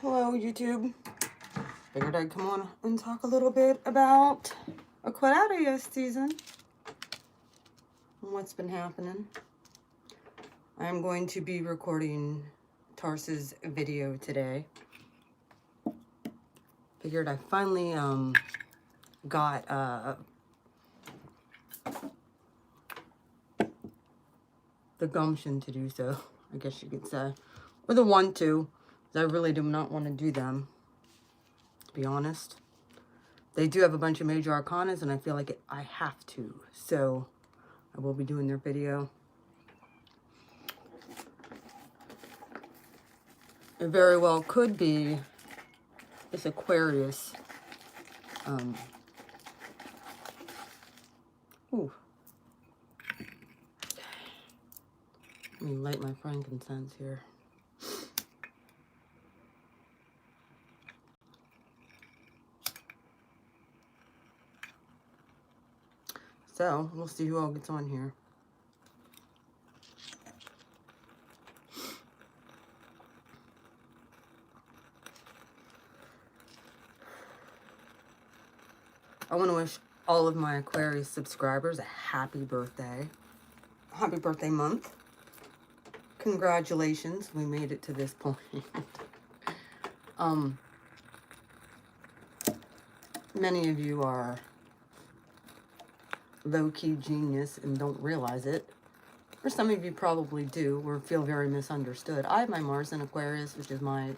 Hello, YouTube. Figured I'd come on and talk a little bit about Aquarius season and what's been happening. I'm going to be recording Tarsa's video today. Figured I finally got the gumption to do so, I guess you could say, or the want to. I really do not want to do them, to be honest. They do have a bunch of major arcanas, and I feel like I have to, so I will be doing their video. It very well could be this Aquarius. Ooh. Let me light my frankincense here. So, we'll see who all gets on here. I want to wish all of my Aquarius subscribers a happy birthday. Happy birthday month. Congratulations, we made it to this point. Many of you are low-key genius and don't realize it. Or some of you probably do or feel very misunderstood. I have my Mars in Aquarius, which is my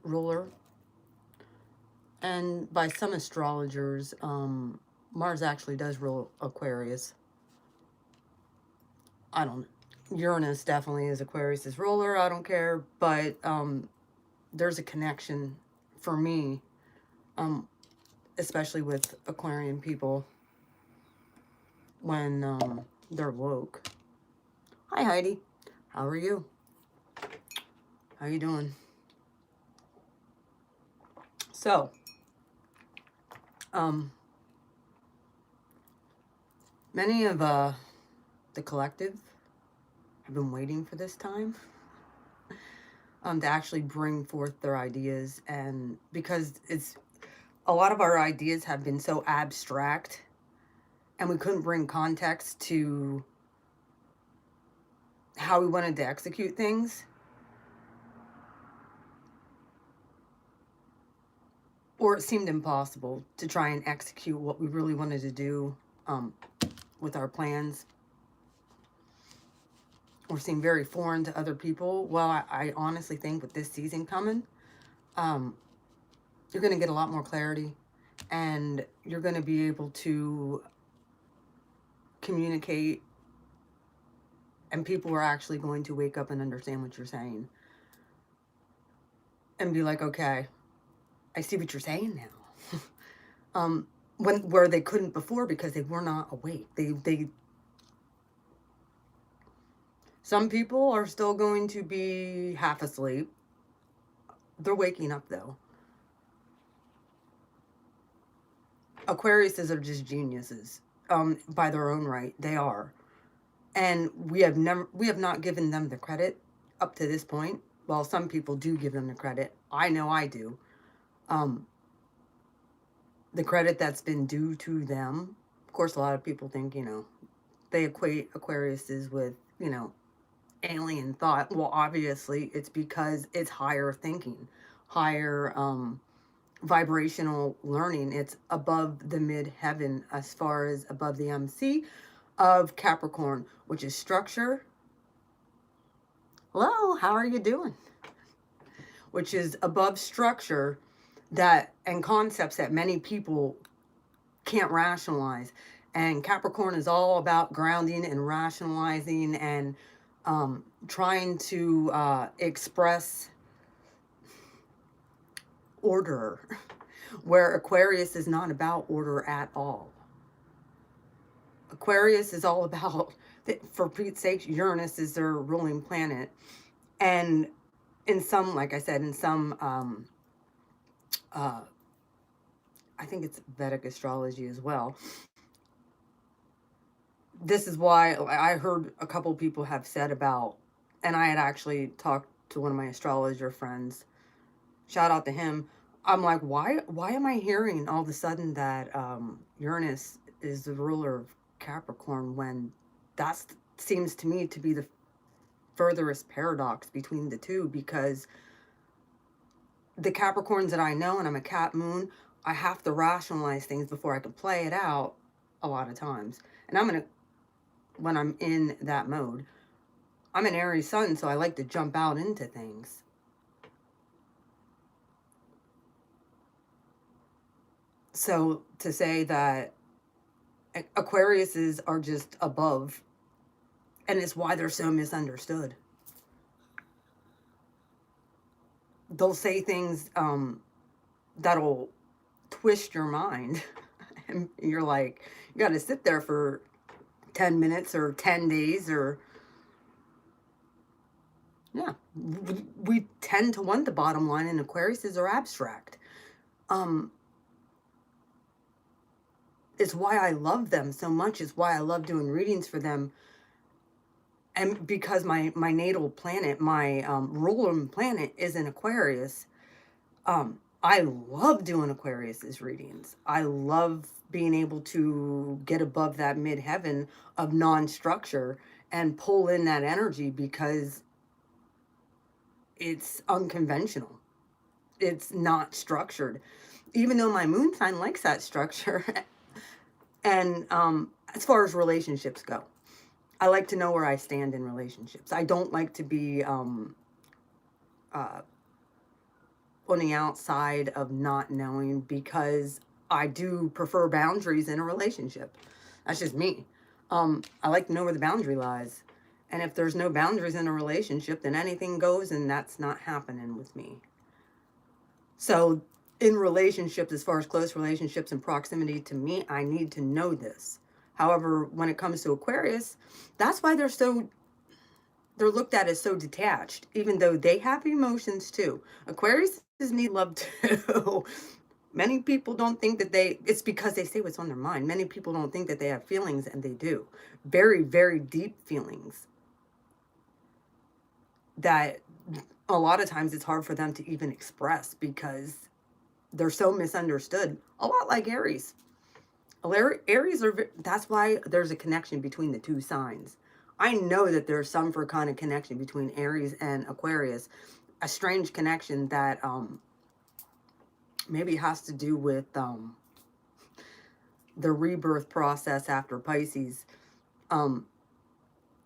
ruler. And by some astrologers, Mars actually does rule Aquarius. I don't know. Uranus definitely is Aquarius's ruler. I don't care. But there's a connection for me, especially with Aquarian people when they're woke. Hi, Heidi. How are you? How you doing? So, many of the collective have been waiting for this time to actually bring forth their ideas, and because a lot of our ideas have been so abstract and we couldn't bring context to how we wanted to execute things, or it seemed impossible to try and execute what we really wanted to do with our plans, or seem very foreign to other people. Well, I honestly think with this season coming, you're going to get a lot more clarity, and you're going to be able to communicate, and people are actually going to wake up and understand what you're saying and be like, okay, I see what you're saying now. Where they couldn't before because they were not awake. Some people are still going to be half asleep. They're waking up though. Aquariuses are just geniuses. By their own right, they are. And we have not given them the credit up to this point. Well, some people do give them the credit. I know I do. The credit that's been due to them. Of course, a lot of people think, they equate Aquariuses with, alien thought. Well, obviously, it's because it's higher thinking, higher vibrational learning. It's above the mid-heaven as far as above the MC of Capricorn, which is structure. Hello, how are you doing? Which is above structure and concepts that many people can't rationalize. And Capricorn is all about grounding and rationalizing and trying to express order, where Aquarius is not about order at all. Aquarius is all about, for Pete's sake, Uranus is their ruling planet. And in some, like I said, in some, I think it's Vedic astrology as well. This is why I heard a couple people have said about And I had actually talked to one of my astrologer friends. Shout out to him. I'm like, why am I hearing all of a sudden that Uranus is the ruler of Capricorn when that seems to me to be the furthest paradox between the two, because the Capricorns that I know, and I'm a Cap moon, I have to rationalize things before I can play it out a lot of times. And when I'm in that mode, I'm an Aries sun, so I like to jump out into things. So to say that Aquariuses are just above, and it's why they're so misunderstood. They'll say things that'll twist your mind. And you're like, you got to sit there for 10 minutes or 10 days or, yeah. We tend to want the bottom line, and Aquariuses are abstract. It's why I love them so much. It's why I love doing readings for them. And because my natal planet, my ruler planet is in Aquarius, I love doing Aquarius's readings. I love being able to get above that midheaven of non-structure and pull in that energy, because it's unconventional. It's not structured. Even though my moon sign likes that structure. And as far as relationships go, I like to know where I stand in relationships. I don't like to be on the outside of not knowing, because I do prefer boundaries in a relationship. That's just me. I like to know where the boundary lies. And if there's no boundaries in a relationship, then anything goes, and that's not happening with me. So in relationships, as far as close relationships and proximity to me, I need to know this. However, when it comes to Aquarius, that's why they're looked at as so detached, even though they have emotions too. Aquarius need love too. Many people don't think that it's because they say what's on their mind. Many people don't think that they have feelings, and they do. Very, very deep feelings that a lot of times it's hard for them to even express, because they're so misunderstood. A lot like Aries. Aries that's why there's a connection between the two signs. I know that there's some kind of connection between Aries and Aquarius. A strange connection that maybe has to do with the rebirth process after Pisces.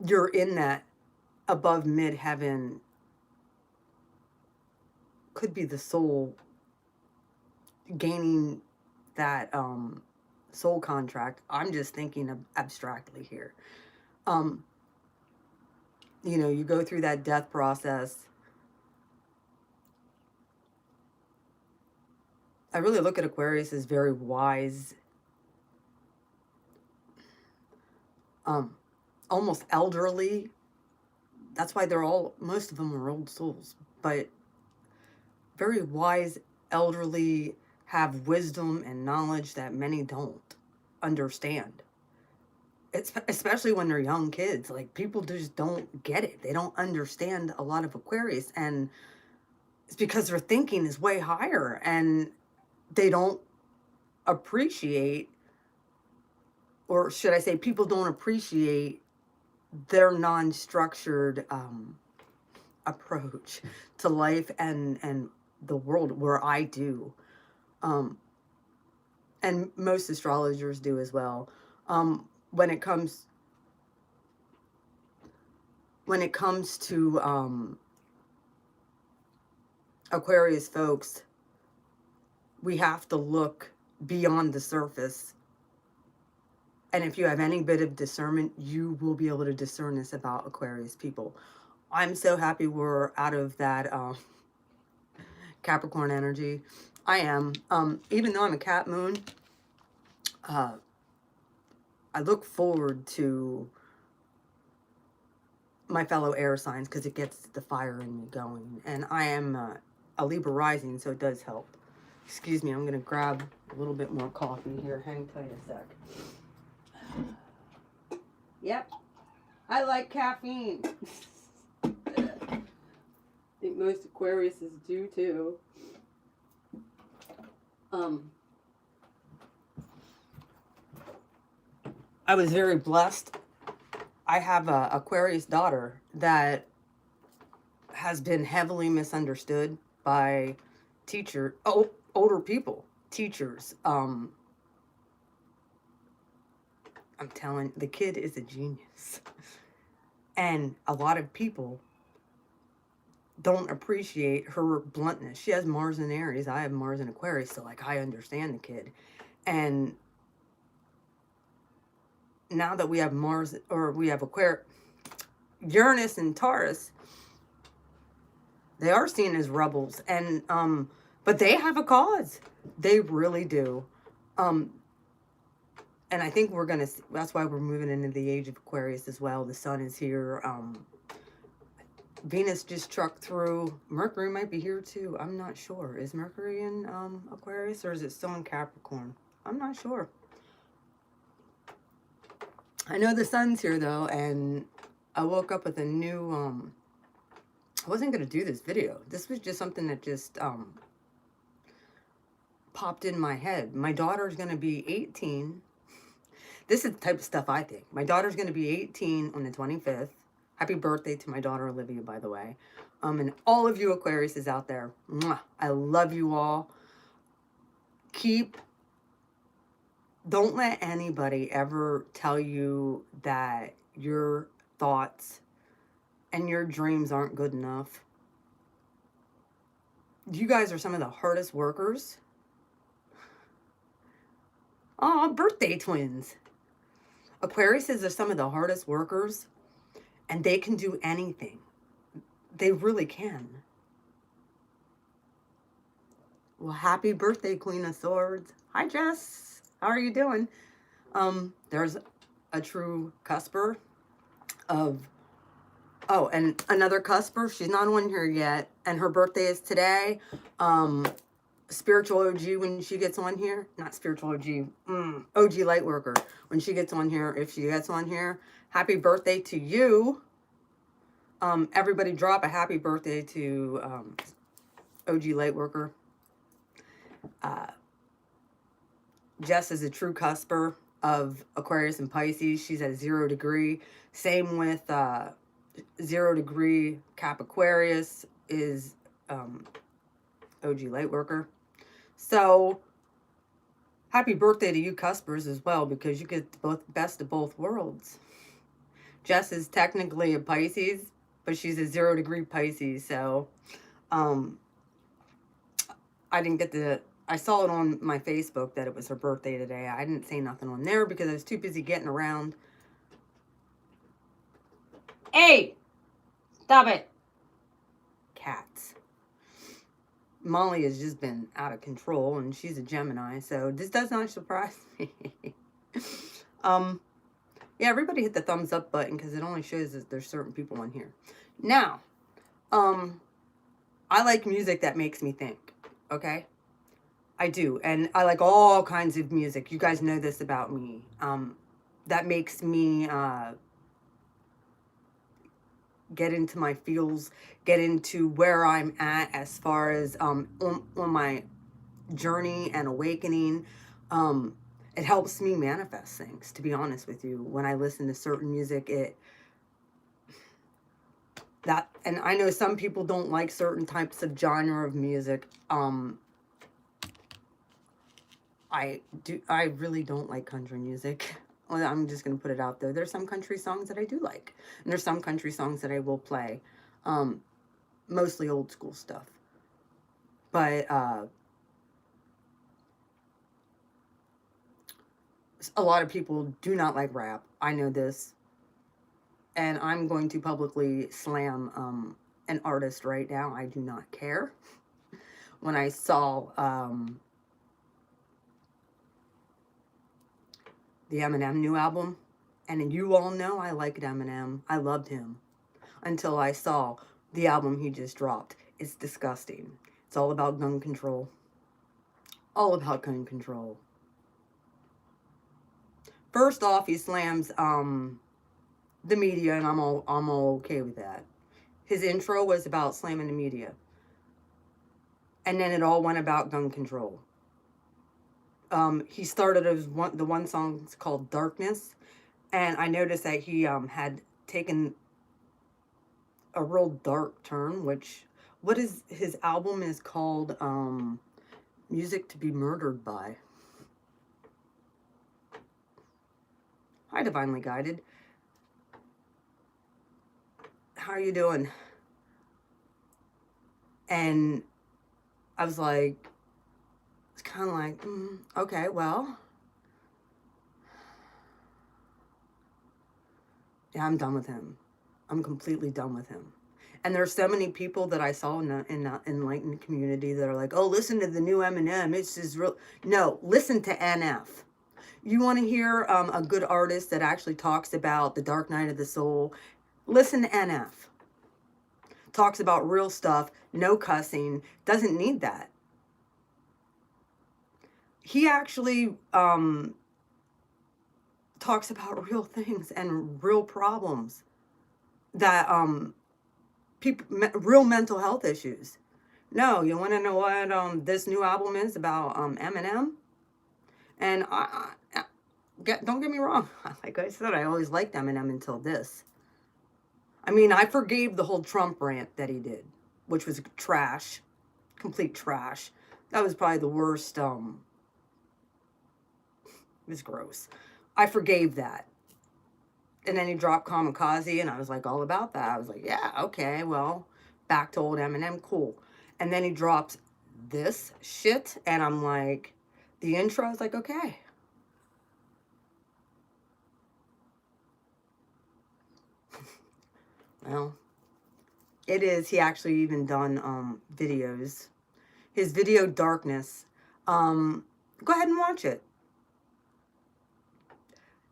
You're in that above midheaven, could be the soul gaining that soul contract. I'm just thinking of abstractly here. You know, you go through that death process. I really look at Aquarius as very wise, almost elderly. That's why most of them are old souls, but very wise, elderly, have wisdom and knowledge that many don't understand. It's especially when they're young kids. Like, people just don't get it. They don't understand a lot of Aquarius, and it's because their thinking is way higher, and they don't appreciate, or should I say, people don't appreciate their non-structured approach to life and the world, where I do. And most astrologers do as well. When it comes to Aquarius folks, we have to look beyond the surface. And if you have any bit of discernment, you will be able to discern this about Aquarius people. I'm so happy we're out of that Capricorn energy. I am. Even though I'm a Cap moon, I look forward to my fellow air signs, because it gets the fire in me going. And I am a Libra rising, so it does help. Excuse me, I'm going to grab a little bit more coffee here. Hang tight a sec. Yep, I like caffeine. think most Aquariuses do too. I was very blessed. I have a Aquarius daughter that has been heavily misunderstood by older people, teachers. I'm telling, the kid is a genius. And a lot of people don't appreciate her bluntness. She has Mars in Aries. I have Mars in Aquarius, so like I understand the kid. And now that we have Mars, or we have Uranus and Taurus, they are seen as rebels, and but they have a cause. They really do. And I think we're gonna. That's why we're moving into the age of Aquarius as well. The sun is here. Venus just struck through. Mercury might be here too. I'm not sure. Is Mercury in Aquarius, or is it still in Capricorn? I'm not sure. I know the sun's here though, and I woke up with a new. I wasn't gonna do this video. This was just something that just popped in my head. My daughter's gonna be 18. This is the type of stuff I think. My daughter's gonna be 18 on the 25th. Happy birthday to my daughter Olivia, by the way. And all of you Aquariuses out there, mwah, I love you all. Don't let anybody ever tell you that your thoughts and your dreams aren't good enough. You guys are some of the hardest workers. Oh, birthday twins. Aquariuses are some of the hardest workers, and they can do anything. They really can. Well, happy birthday, Queen of Swords. Hi, Jess. How are you doing? There's a true cusper of... Oh, and another cusper. She's not on here yet, and her birthday is today. Spiritual OG, when she gets on here. Not spiritual OG. OG Lightworker. When she gets on here, if she gets on here. Happy birthday to you. Everybody drop a happy birthday to OG Lightworker. Jess is a true cusper of Aquarius and Pisces. She's at 0 degree. Same with 0 degree Cap Aquarius is OG Lightworker. So happy birthday to you cuspers as well, because you get the best of both worlds. Jess is technically a Pisces, but she's a 0 degree Pisces. So I didn't get to... I saw it on my Facebook that it was her birthday today. I didn't say nothing on there because I was too busy getting around. Hey! Stop it! Cats. Molly has just been out of control, and she's a Gemini, so this does not surprise me. Yeah, everybody hit the thumbs up button because it only shows that there's certain people on here. Now, I like music that makes me think, okay? I do, and I like all kinds of music. You guys know this about me. That makes me get into my feels, get into where I'm at as far as on my journey and awakening. It helps me manifest things, to be honest with you. When I listen to certain music, and I know some people don't like certain types of genre of music. I really don't like country music. Well, I'm just going to put it out there. There's some country songs that I do like. And there's some country songs that I will play. Mostly old school stuff. But a lot of people do not like rap. I know this. And I'm going to publicly slam an artist right now. I do not care. When I saw... the Eminem new album, and you all know I liked Eminem. I loved him until I saw the album he just dropped. It's disgusting. It's all about gun control. All about gun control. First off, he slams the media, and I'm all okay with that. His intro was about slamming the media. And then it all went about gun control. He started as the one song called Darkness. And I noticed that he had taken a real dark turn, which, what is, his album is called Music to be Murdered By. Hi, Divinely Guided. How are you doing? And I was like, it's kind of like, okay, well, yeah, I'm done with him. I'm completely done with him. And there's so many people that I saw in the enlightened community that are like, oh, listen to the new Eminem. It's just real. No, listen to NF. You want to hear a good artist that actually talks about the dark night of the soul? Listen to NF. Talks about real stuff, no cussing, doesn't need that. He actually talks about real things and real problems that people, real mental health issues. No, you want to know what this new album is about? Eminem. And don't get me wrong. Like I said, I always liked Eminem until this. I mean, I forgave the whole Trump rant that he did, which was trash, complete trash. That was probably the worst. It was gross. I forgave that. And then he dropped Kamikaze, and I was like all about that. I was like, yeah, okay, well, back to old Eminem, cool. And then he drops this shit, and I'm like, the intro, I was like, okay. Well, it is. He actually even done videos. His video Darkness. Go ahead and watch it.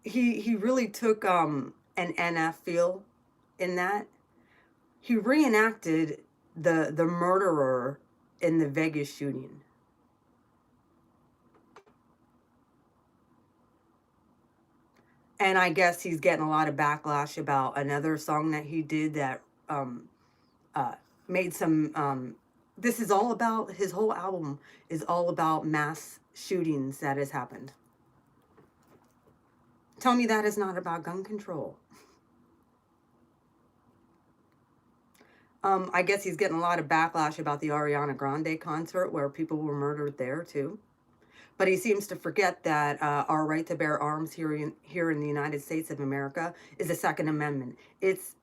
He really took an NF feel in that. He reenacted the murderer in the Vegas shooting. And I guess he's getting a lot of backlash about another song that he did that made some. This is all about, his whole album is all about mass shootings that has happened. Tell me that is not about gun control. I guess he's getting a lot of backlash about the Ariana Grande concert where people were murdered there too. But he seems to forget that our right to bear arms here in the United States of America is the Second Amendment. It's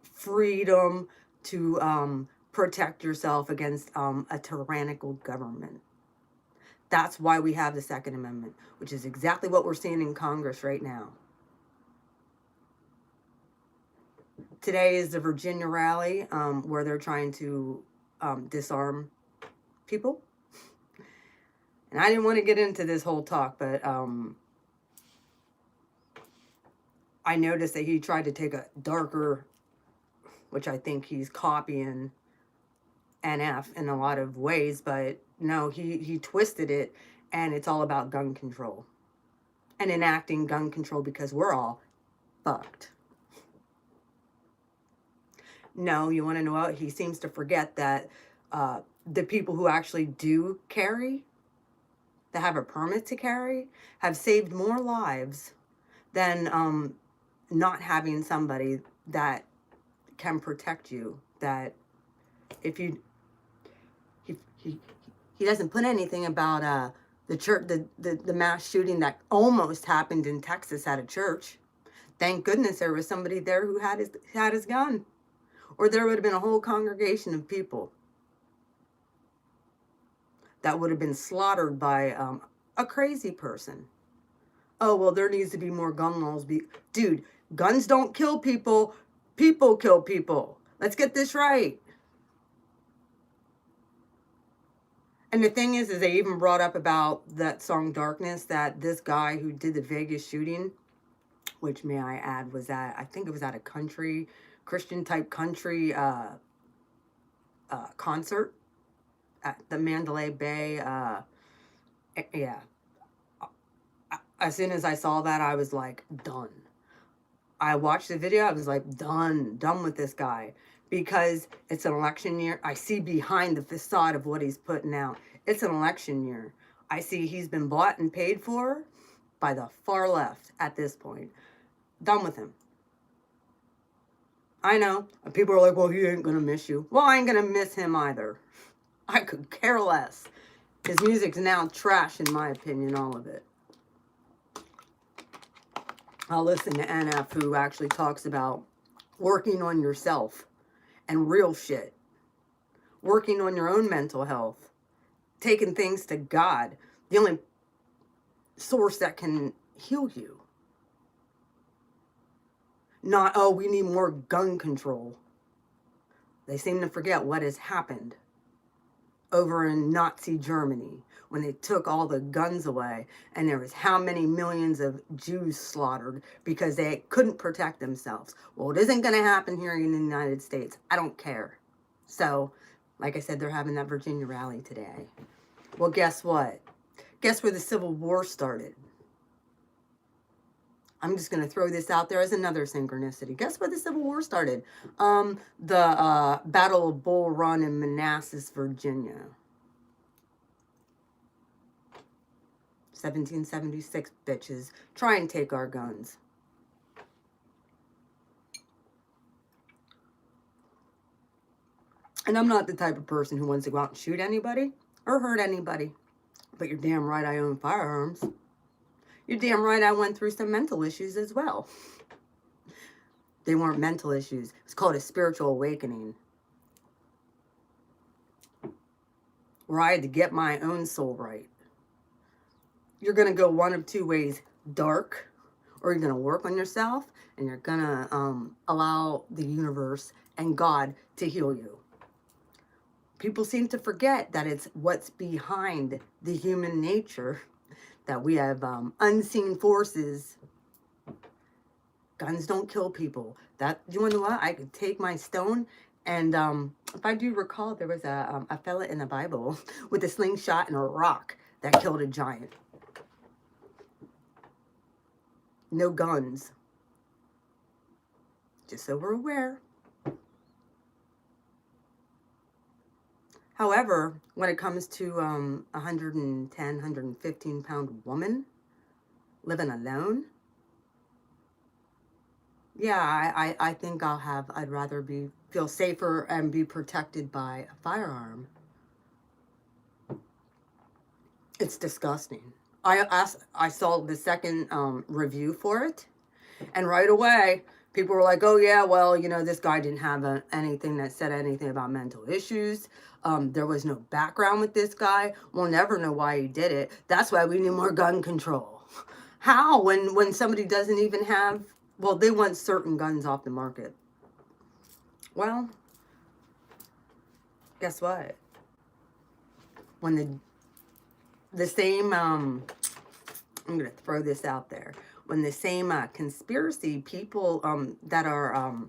freedom to protect yourself against a tyrannical government. That's why we have the Second Amendment, which is exactly what we're seeing in Congress right now. Today is the Virginia rally where they're trying to disarm people. And I didn't want to get into this whole talk, but I noticed that he tried to take a darker, which I think he's copying NF in a lot of ways, but no, he twisted it, and it's all about gun control and enacting gun control because we're all fucked. No, you want to know what? He seems to forget that the people who actually do carry, that have a permit to carry, have saved more lives than not having somebody that can protect you. That if you, he doesn't put anything about the church, the mass shooting that almost happened in Texas at a church. Thank goodness there was somebody there who had his gun, or there would have been a whole congregation of people that would have been slaughtered by a crazy person. Oh, well, there needs to be more gun laws. Dude, guns don't kill people. People kill people. Let's get this right. And the thing is they even brought up about that song Darkness, that this guy who did the Vegas shooting, which may I add was I think it was at a country, Christian type country concert at the Mandalay Bay. Yeah. As soon as I saw that, I was like, done. I watched the video, I was like, done with this guy. because it's an election year. I see behind the facade of what he's putting out. It's an election year. I see he's been bought and paid for by the far left at this point. Done with him. I know. People are like, well, he ain't going to miss you. Well, I ain't going to miss him either. I could care less. His music's now trash, in my opinion, all of it. I'll listen to NF, who actually talks about working on yourself and real shit. Working on your own mental health. Taking things to God. The only source that can heal you. Not, oh, we need more gun control. They seem to forget what has happened over in Nazi Germany when they took all the guns away, and there was how many millions of Jews slaughtered because they couldn't protect themselves. Well, it isn't going to happen here in the United States. I don't care. So, like I said, they're having that Virginia rally today. Well, guess what? Guess where the Civil War started? I'm just going to throw this out there as another synchronicity. Guess where the Civil War started? The Battle of Bull Run in Manassas, Virginia. 1776, bitches. Try and take our guns. And I'm not the type of person who wants to go out and shoot anybody or hurt anybody. But you're damn right I own firearms. You're damn right I went through some mental issues as well. They weren't mental issues. It's called a spiritual awakening. Where I had to get my own soul right. You're going to go one of two ways. Dark. Or you're going to work on yourself. And you're going to allow the universe and God to heal you. People seem to forget that it's what's behind the human nature. That we have unseen forces. Guns don't kill people. That, you want to know what? I could take my stone and if I do recall, there was a fella in the Bible with a slingshot and a rock that killed a giant. No guns. Just so we're aware. However, when it comes to 110, 115 pound woman living alone, yeah, I think I'd rather feel safer and be protected by a firearm. It's disgusting. I saw the second review for it, and right away, people were like, oh yeah, well, you know, this guy didn't have anything that said anything about mental issues. There was no background with this guy. We'll never know why he did it. That's why we need more gun control. How? When somebody doesn't even have, well, they want certain guns off the market. Well, guess what? When the same, I'm going to throw this out there. When the same conspiracy people that are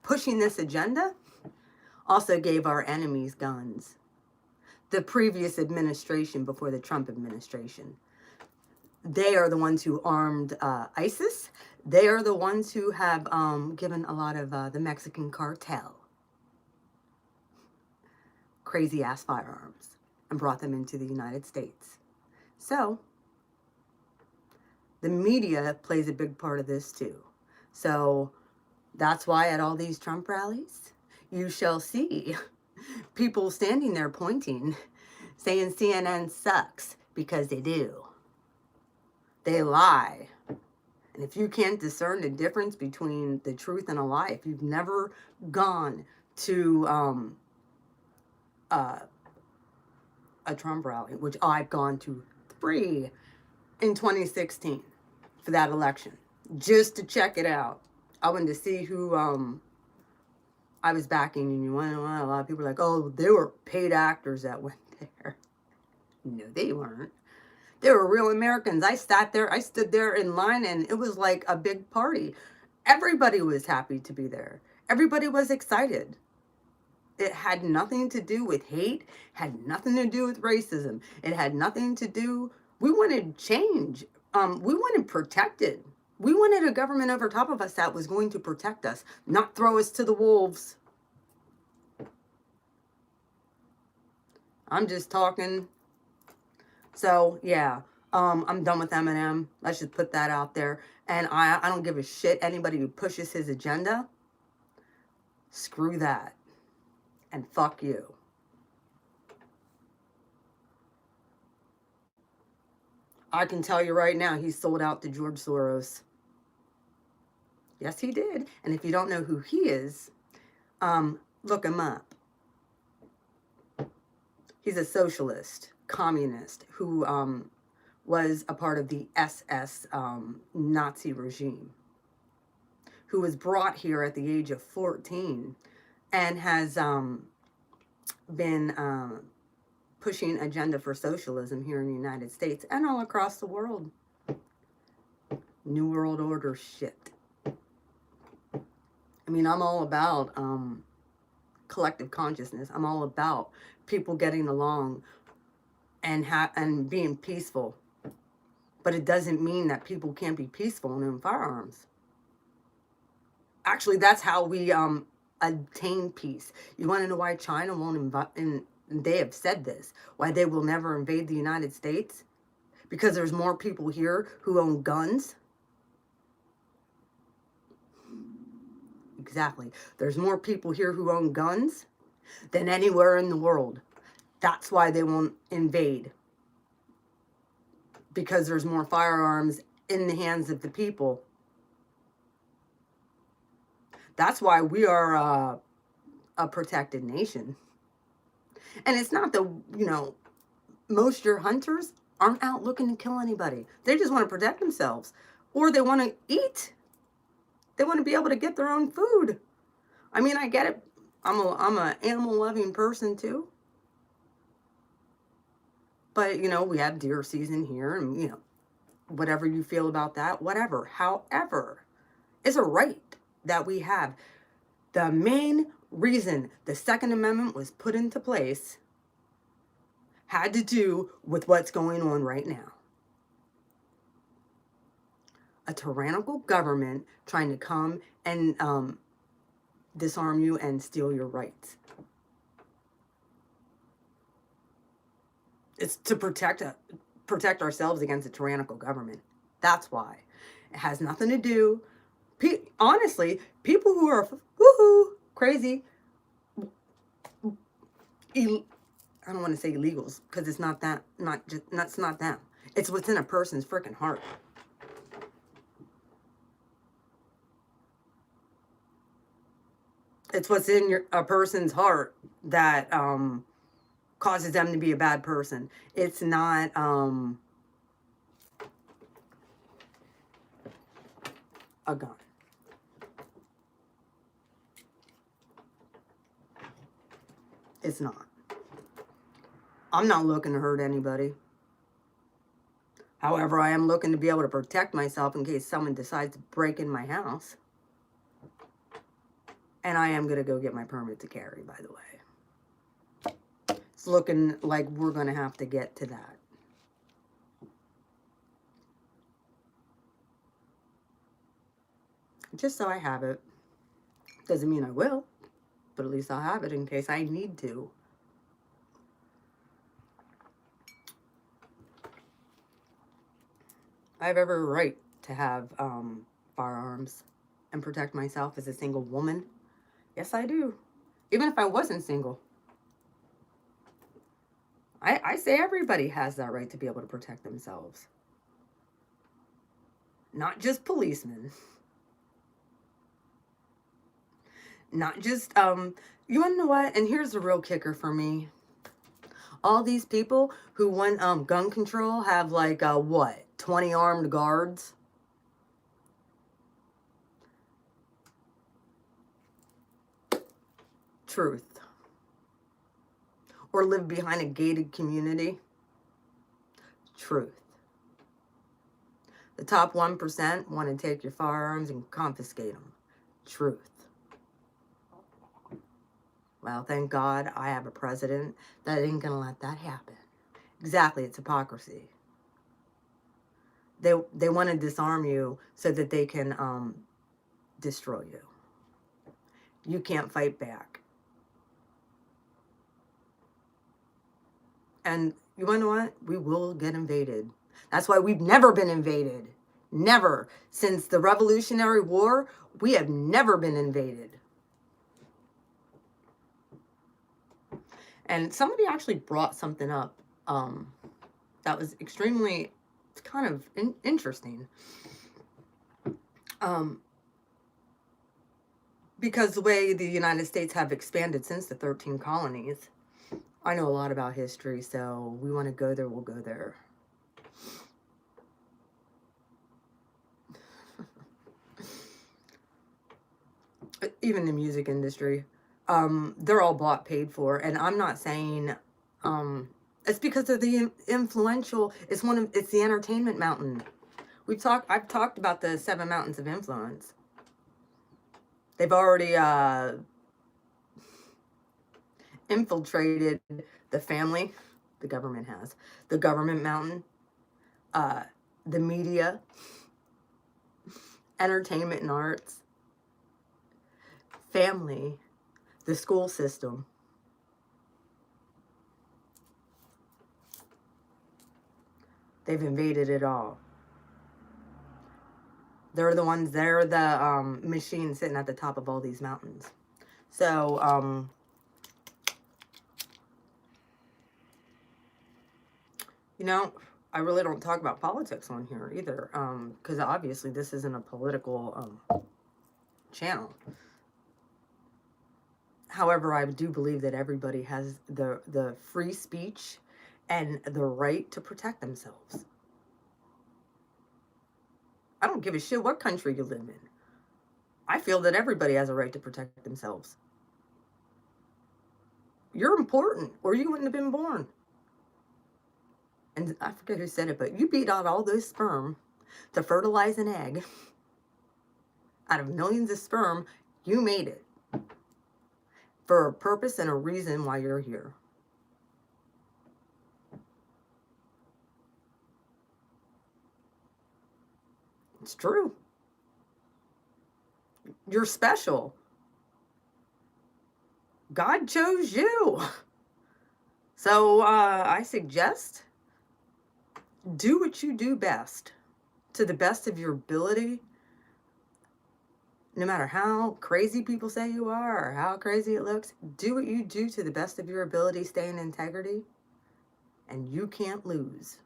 pushing this agenda also gave our enemies guns. The previous administration before the Trump administration. They are the ones who armed ISIS. They are the ones who have given a lot of the Mexican cartel crazy ass firearms and brought them into the United States. So, the media plays a big part of this too. So, that's why at all these Trump rallies, you shall see people standing there pointing, saying CNN sucks, because they do. They lie. And if you can't discern the difference between the truth and a lie, if you've never gone to a Trump rally, which I've gone to 3 in 2016 for that election, just to check it out. I wanted to see who I was backing, and you want to know, a lot of people are like, oh, they were paid actors that went there. No, they weren't. They were real Americans. I stood there in line, and it was like a big party. Everybody was happy to be there. Everybody was excited. It had nothing to do with hate, had nothing to do with racism. It had nothing to do, we wanted change. We wanted protected. We wanted a government over top of us that was going to protect us, not throw us to the wolves. I'm just talking. So, yeah, I'm done with Eminem. Let's just put that out there. And I don't give a shit. Anybody who pushes his agenda, screw that. And fuck you. I can tell you right now, he sold out to George Soros. Yes, he did. And if you don't know who he is, look him up. He's a socialist, communist, who was a part of the SS Nazi regime, who was brought here at the age of 14 and has been pushing agenda for socialism here in the United States and all across the world. New World Order shit. I mean, I'm all about collective consciousness. I'm all about people getting along and being peaceful. But it doesn't mean that people can't be peaceful and own firearms. Actually, that's how we attain peace. You want to know why China won't invite, and they have said this, why they will never invade the United States? Because there's more people here who own guns. Exactly. There's more people here who own guns than anywhere in the world. That's why they won't invade. Because there's more firearms in the hands of the people. That's why we are a protected nation. And it's not the, most your hunters aren't out looking to kill anybody. They just want to protect themselves. Or they want to eat. They want to be able to get their own food. I mean, I get it. I'm a animal loving person too. But, we have deer season here and, whatever you feel about that, whatever. However, it's a right that we have. The main reason the Second Amendment was put into place had to do with what's going on right now. A tyrannical government trying to come and disarm you and steal your rights. It's to protect ourselves against a tyrannical government. That's why. It has nothing to do. Honestly, people who are woohoo crazy. I don't want to say illegals because it's not that. That's not them. It's what's in a person's freaking heart. It's what's in a person's heart that causes them to be a bad person. It's not a gun. It's not. I'm not looking to hurt anybody. However, I am looking to be able to protect myself in case someone decides to break in my house. And I am going to go get my permit to carry, by the way. It's looking like we're going to have to get to that. Just so I have it. Doesn't mean I will, but at least I'll have it in case I need to. I have every right to have firearms and protect myself as a single woman. Yes, I do. Even if I wasn't single. I say everybody has that right to be able to protect themselves. Not just policemen. Not just, you want to know what? And here's the real kicker for me. All these people who want gun control have like, 20 armed guards? Truth. Or live behind a gated community? Truth. The top 1% want to take your firearms and confiscate them. Truth. Well, thank God I have a president that ain't going to let that happen. Exactly, it's hypocrisy. They want to disarm you so that they can destroy you. You can't fight back. And you want to know what? We will get invaded. That's why we've never been invaded. Never. Since the Revolutionary War, we have never been invaded. And somebody actually brought something up that was extremely kind of interesting. Because the way the United States have expanded since the 13 colonies, I know a lot about history, so we want to go there, we'll go there. Even the music industry, they're all bought, paid for, and I'm not saying it's because of the influential. It's the entertainment mountain. I've talked about the 7 mountains of influence. They've already infiltrated the family. The government has the government mountain, the media, entertainment and arts, family, the school system. They've invaded it all. They're the machines sitting at the top of all these mountains. So, you know, I really don't talk about politics on here either, because obviously this isn't a political channel. However, I do believe that everybody has the free speech and the right to protect themselves. I don't give a shit what country you live in. I feel that everybody has a right to protect themselves. You're important, or you wouldn't have been born. And I forget who said it, but you beat out all those sperm to fertilize an egg. Out of millions of sperm, you made it. For a purpose and a reason why you're here. It's true. You're special. God chose you. So I suggest do what you do best to the best of your ability. No matter how crazy people say you are or how crazy it looks, do what you do to the best of your ability, stay in integrity, and you can't lose.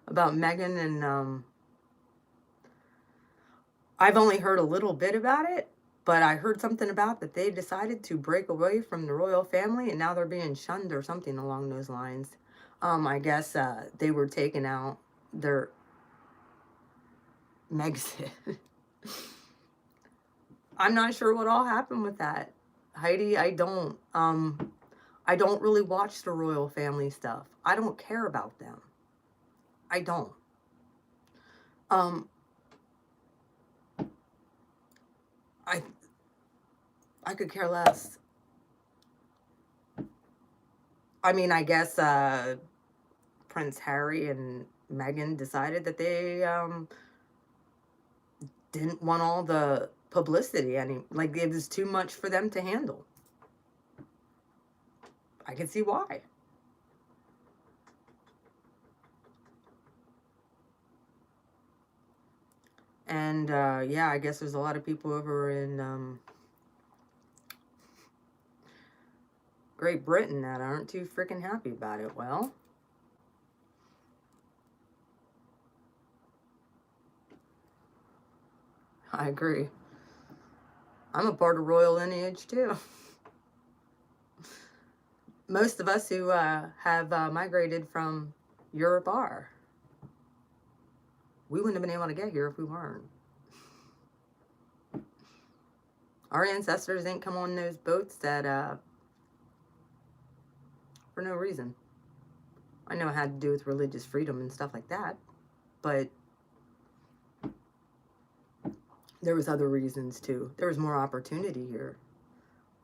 About Meghan and I've only heard a little bit about it, but I heard something about that they decided to break away from the royal family and now they're being shunned or something along those lines. I guess they were taking out their Megxit. I'm not sure what all happened with that. Heidi, I don't really watch the royal family stuff. I don't care about them. I don't. I could care less. I mean, I guess Prince Harry and Meghan decided that they didn't want all the publicity like it was too much for them to handle. I can see why. And yeah, I guess there's a lot of people over in Great Britain that aren't too freaking happy about it. Well, I agree. I'm a part of royal lineage too. Most of us who have migrated from Europe are. We wouldn't have been able to get here if we weren't. Our ancestors didn't come on those boats that for no reason. I know it had to do with religious freedom and stuff like that, but there was other reasons too. There was more opportunity here.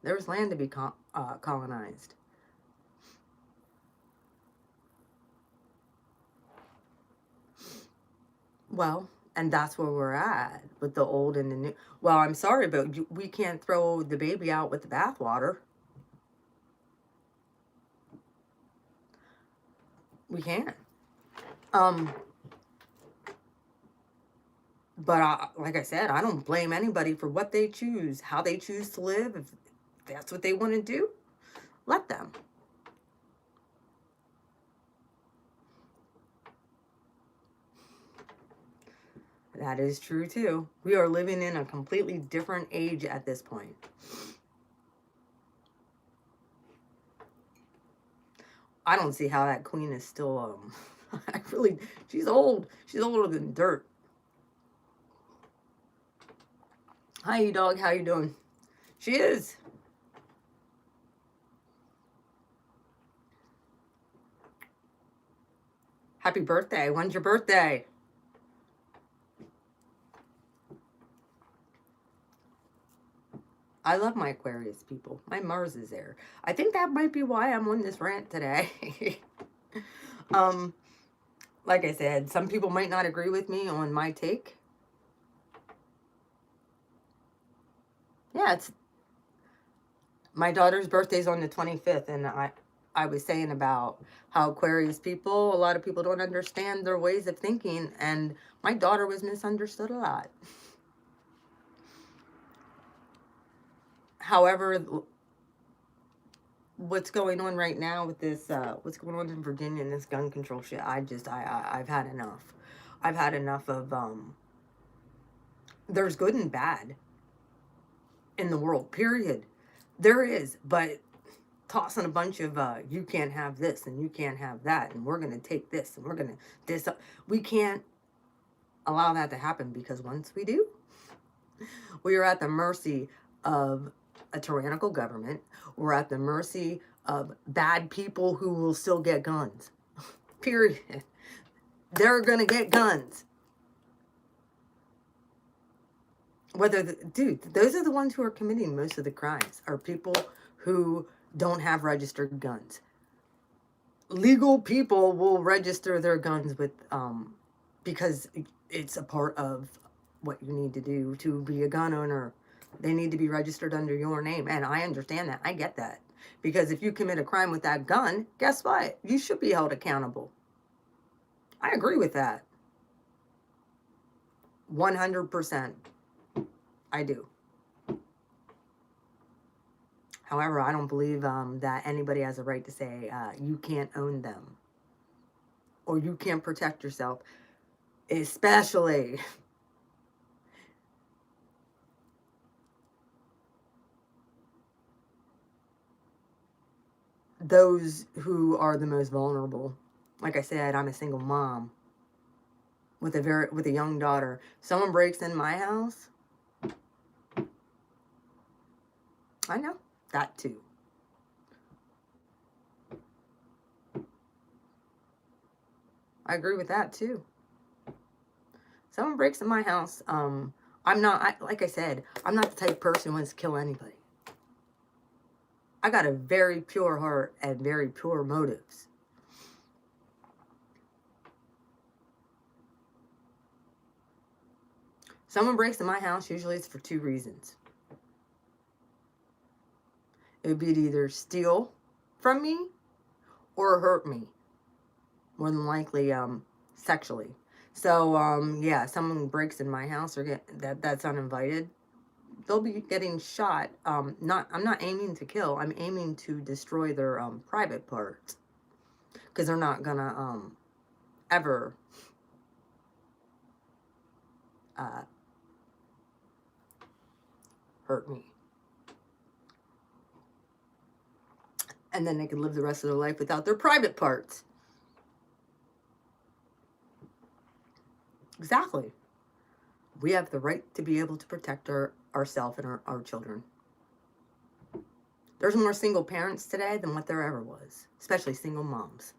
There was land to be colonized. Well, and that's where we're at with the old and the new. Well, I'm sorry, but we can't throw the baby out with the bathwater. We can't. Um, but like I said, I don't blame anybody for what they choose, how they choose to live. If that's what they want to do, let them. That is true too. We are living in a completely different age at this point. I don't see how that queen is still, I really, she's old. She's older than dirt. Hi, dog. How you doing? She is. Happy birthday. When's your birthday? I love my Aquarius people. My Mars is there. I think that might be why I'm on this rant today. um, like I said, some people might not agree with me on my take. Yeah, it's my daughter's birthday's on the 25th, and I was saying about how Aquarius people, a lot of people don't understand their ways of thinking, and my daughter was misunderstood a lot. However, what's going on right now with this, what's going on in Virginia and this gun control shit, I've had enough. I've had enough of, there's good and bad in the world, period. There is, but tossing a bunch of, you can't have this and you can't have that, and we're going to take this and we're going to this, we can't allow that to happen, because once we do, we are at the mercy of a tyrannical government. We're at the mercy of bad people who will still get guns. Period. They're going to get guns. Dude, those are the ones who are committing most of the crimes, are people who don't have registered guns. Legal people will register their guns with, because it's a part of what you need to do to be a gun owner. They need to be registered under your name. And I understand that. I get that. Because if you commit a crime with that gun, guess what? You should be held accountable. I agree with that. 100%. I do. However, I don't believe that anybody has a right to say you can't own them, or you can't protect yourself, especially those who are the most vulnerable. Like I said, I'm a single mom with a young daughter. Someone breaks in my house, I know that too. I agree with that too. Someone breaks in my house, like I said, I'm not the type of person who wants to kill anybody. I got a very pure heart and very pure motives. Someone breaks in my house, usually it's for two reasons. It would be to either steal from me or hurt me. More than likely, sexually. So, yeah, someone breaks in my house or that's uninvited, they'll be getting shot. I'm not aiming to kill. I'm aiming to destroy their private parts, because they're not gonna ever hurt me. And then they can live the rest of their life without their private parts. Exactly. We have the right to be able to protect ourselves and our children. There's more single parents today than what there ever was, especially single moms.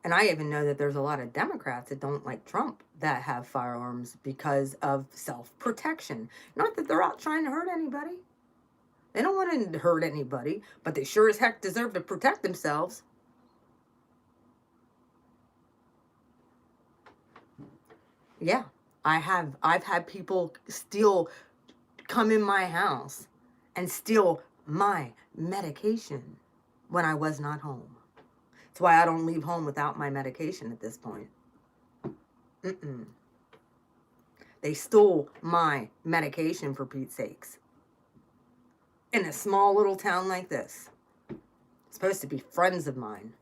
And I even know that there's a lot of Democrats that don't like Trump that have firearms because of self-protection. Not that they're out trying to hurt anybody. They don't want to hurt anybody, but they sure as heck deserve to protect themselves. Yeah, I've had people come in my house and steal my medication when I was not home. That's why I don't leave home without my medication at this point. Mm-mm. They stole my medication, for Pete's sakes. In a small little town like this. Supposed to be friends of mine.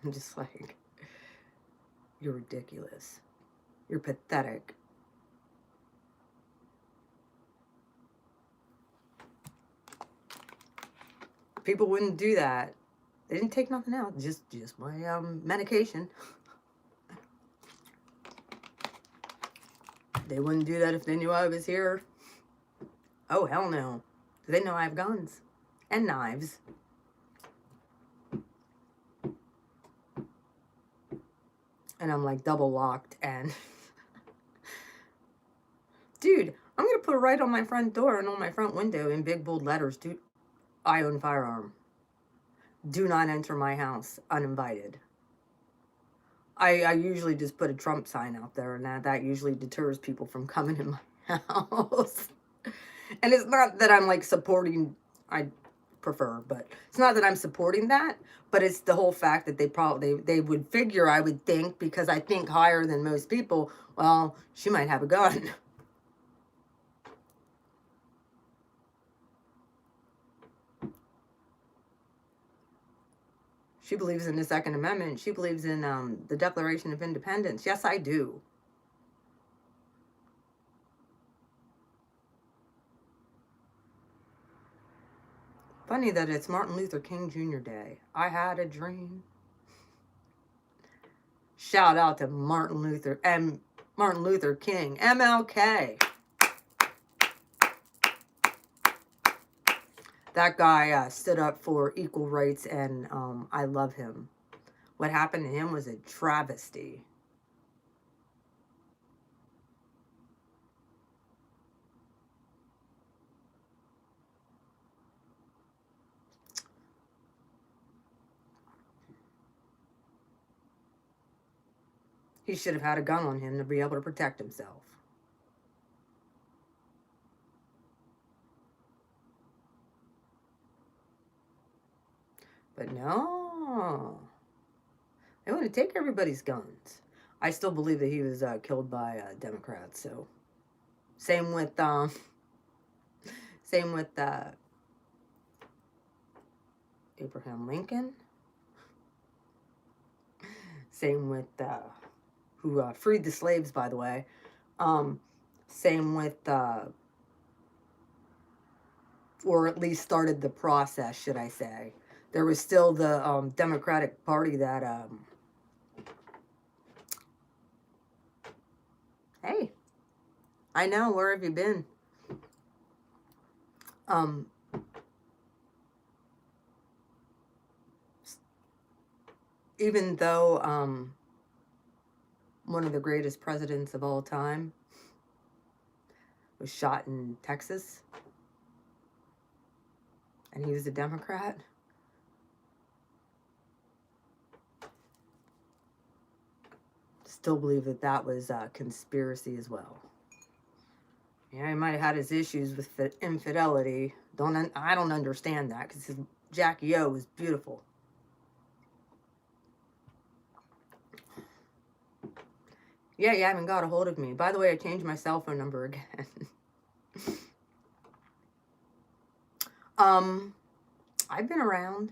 I'm just like, you're ridiculous. You're pathetic. People wouldn't do that. They didn't take nothing out. Just my medication. They wouldn't do that if they knew I was here. Oh, hell no. They know I have guns and knives. And I'm like double locked and... Dude, I'm going to put it right on my front door and on my front window in big bold letters. Dude, I own firearm. Do not enter my house uninvited. I usually just put a Trump sign out there, and that usually deters people from coming in my house. And it's not that I'm like supporting, I prefer, but it's not that I'm supporting that, but it's the whole fact that they would figure, I would think, because I think higher than most people, well, she might have a gun. She believes in the Second Amendment. She believes in the Declaration of Independence. Yes, I do. Funny that it's Martin Luther King Jr. Day. I had a dream. Shout out to Martin Luther King, MLK. That guy stood up for equal rights, and I love him. What happened to him was a travesty. He should have had a gun on him to be able to protect himself. But no. They want to take everybody's guns. I still believe that he was killed by Democrats. So, same with Abraham Lincoln. Same with who freed the slaves, by the way. Same with or at least started the process, should I say. There was still the Democratic Party that hey, I know, where have you been? Even though one of the greatest presidents of all time was shot in Texas, and he was a Democrat, still believe that that was a conspiracy as well. Yeah, he might have had his issues with infidelity. I don't understand that, because his Jackie O was beautiful. Yeah, you haven't got a hold of me. By the way, I changed my cell phone number again. I've been around.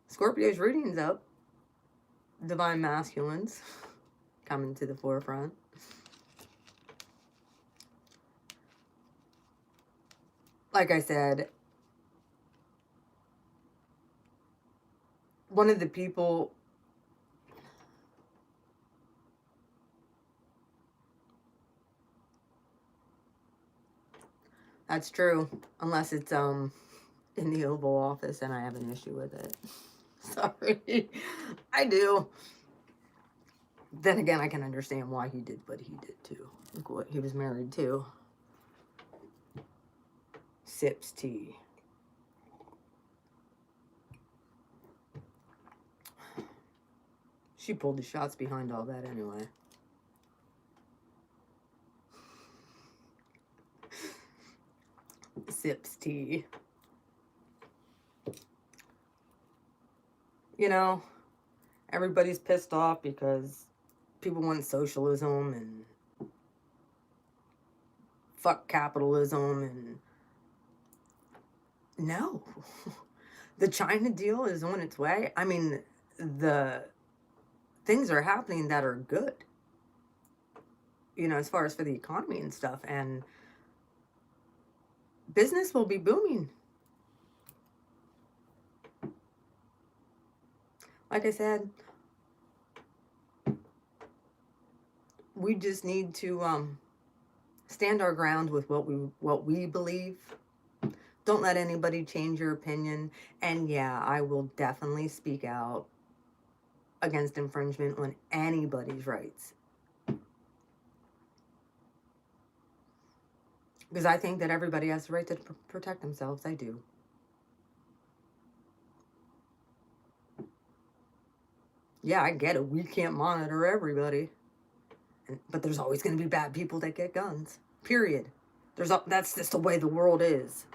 Scorpio's reading's up. Divine masculines coming to the forefront. Like I said, one of the people that's true, unless it's in the Oval Office and I have an issue with it. Sorry. I do. Then again, I can understand why he did what he did too. Look what he was married to. Sips tea. She pulled the shots behind all that anyway. Sips tea. You know, everybody's pissed off because people want socialism and fuck capitalism, and no. The China deal is on its way. I mean, the things are happening that are good, you know, as far as for the economy and stuff, and business will be booming. Like I said, we just need to stand our ground with what we believe. Don't let anybody change your opinion. And yeah, I will definitely speak out against infringement on anybody's rights. Because I think that everybody has the right to protect themselves. I do. Yeah, I get it. We can't monitor everybody. But there's always going to be bad people that get guns. Period. That's just the way the world is.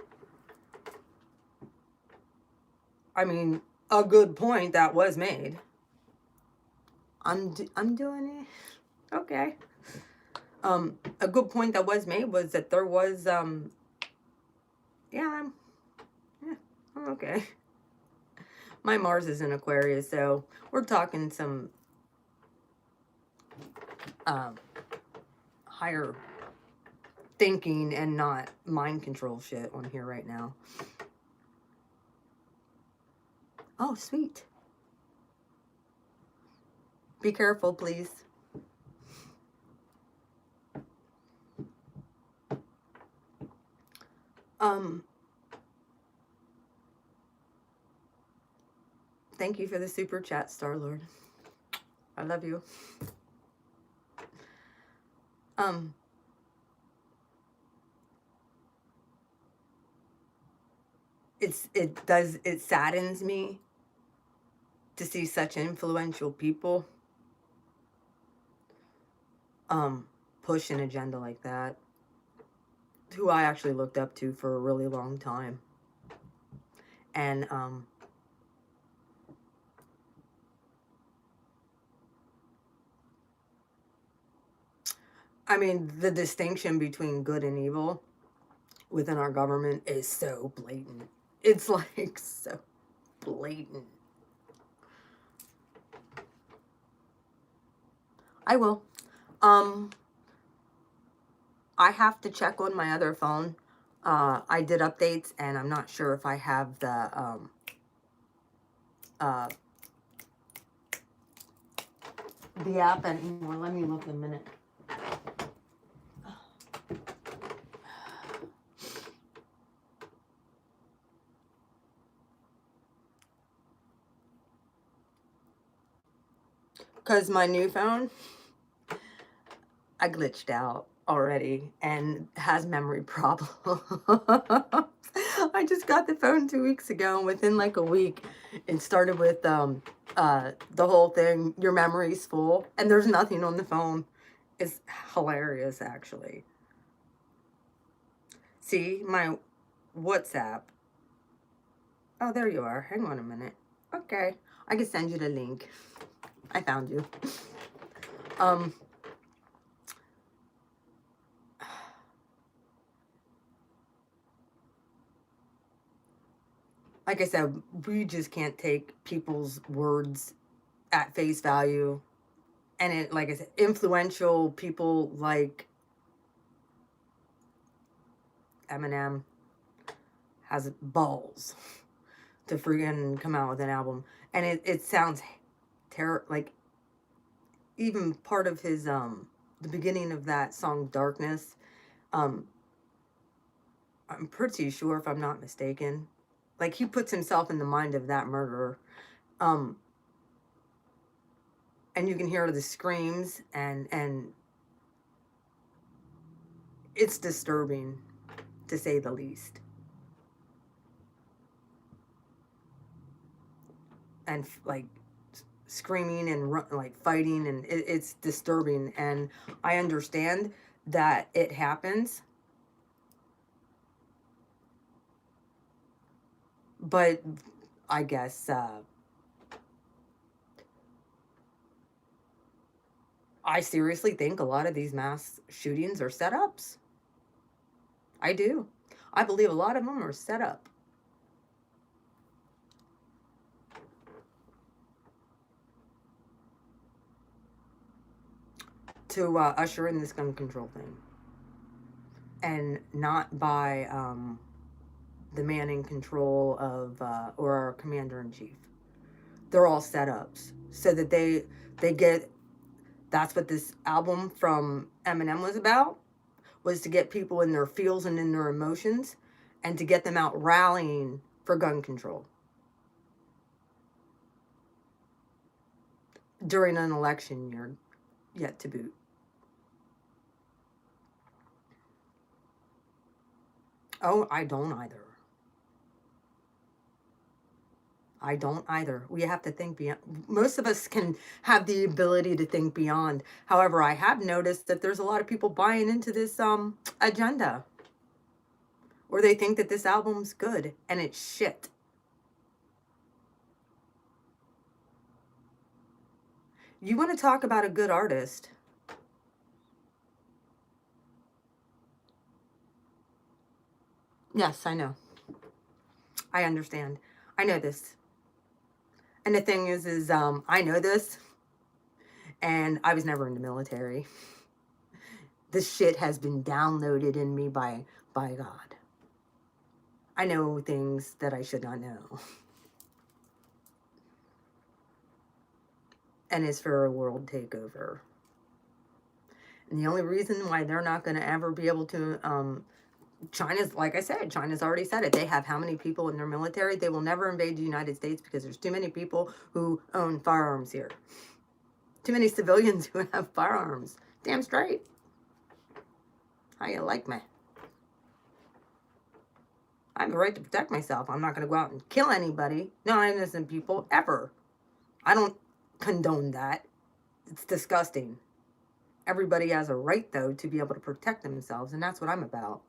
I mean, a good point that was made. I'm doing it. Okay. A good point that was made was that there was yeah, I'm okay. My Mars is in Aquarius, so we're talking some higher thinking and not mind control shit on here right now. Oh, sweet. Be careful, please. Thank you for the super chat, Star-Lord. I love you. It saddens me to see such influential people push an agenda like that, who I actually looked up to for a really long time. And I mean, the distinction between good and evil within our government is so blatant. It's like so blatant. I will. I have to check on my other phone. I did updates, and I'm not sure if I have the app anymore. Let me look a minute. Because my new phone, I glitched out already and has memory problems. I just got the phone 2 weeks ago, and within like a week, it started with the whole thing, your memory's full, and there's nothing on the phone. It's hilarious, actually. See, my WhatsApp. Oh, there you are. Hang on a minute. Okay. I can send you the link. I found you. Like I said, we just can't take people's words at face value. And it, like I said, influential people like Eminem has balls to freaking come out with an album. And it sounds like even part of his the beginning of that song Darkness, I'm pretty sure, if I'm not mistaken, like he puts himself in the mind of that murderer. And you can hear the screams, and it's disturbing, to say the least. And like screaming and like fighting, and it's disturbing. And I understand that it happens, but I guess I seriously think a lot of these mass shootings are setups. I do. I believe a lot of them are set up. To usher in this gun control thing. And not by the man in control of, or our commander in chief. They're all setups so that they get. That's what this album from Eminem was about, was to get people in their feels and in their emotions, and to get them out rallying for gun control during an election year yet to boot. Oh, I don't either. I don't either. We have to think beyond. Most of us can have the ability to think beyond. However, I have noticed that there's a lot of people buying into this agenda, or they think that this album's good and it's shit. You want to talk about a good artist? Yes, I know. I understand. I know this. And the thing is I know this, and I was never in the military. This shit has been downloaded in me by God. I know things that I should not know. And it's for a world takeover. And the only reason why they're not going to ever be able to, China's, like I said, China's already said it. They have how many people in their military? They will never invade the United States because there's too many people who own firearms here. Too many civilians who have firearms. Damn straight. How you like me? I have the right to protect myself. I'm not going to go out and kill anybody. No innocent people, ever. I don't condone that. It's disgusting. Everybody has a right, though, to be able to protect themselves, and that's what I'm about.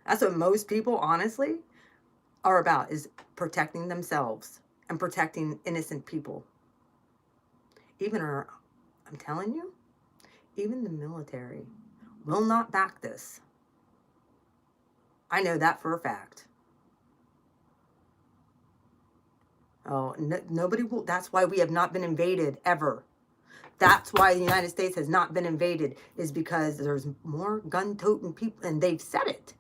That's what most people, honestly, are about, is protecting themselves and protecting innocent people. Even I'm telling you, even the military will not back this. I know that for a fact. Oh, nobody will. That's why we have not been invaded, ever. That's why the United States has not been invaded, is because there's more gun-toting people, and they've said it.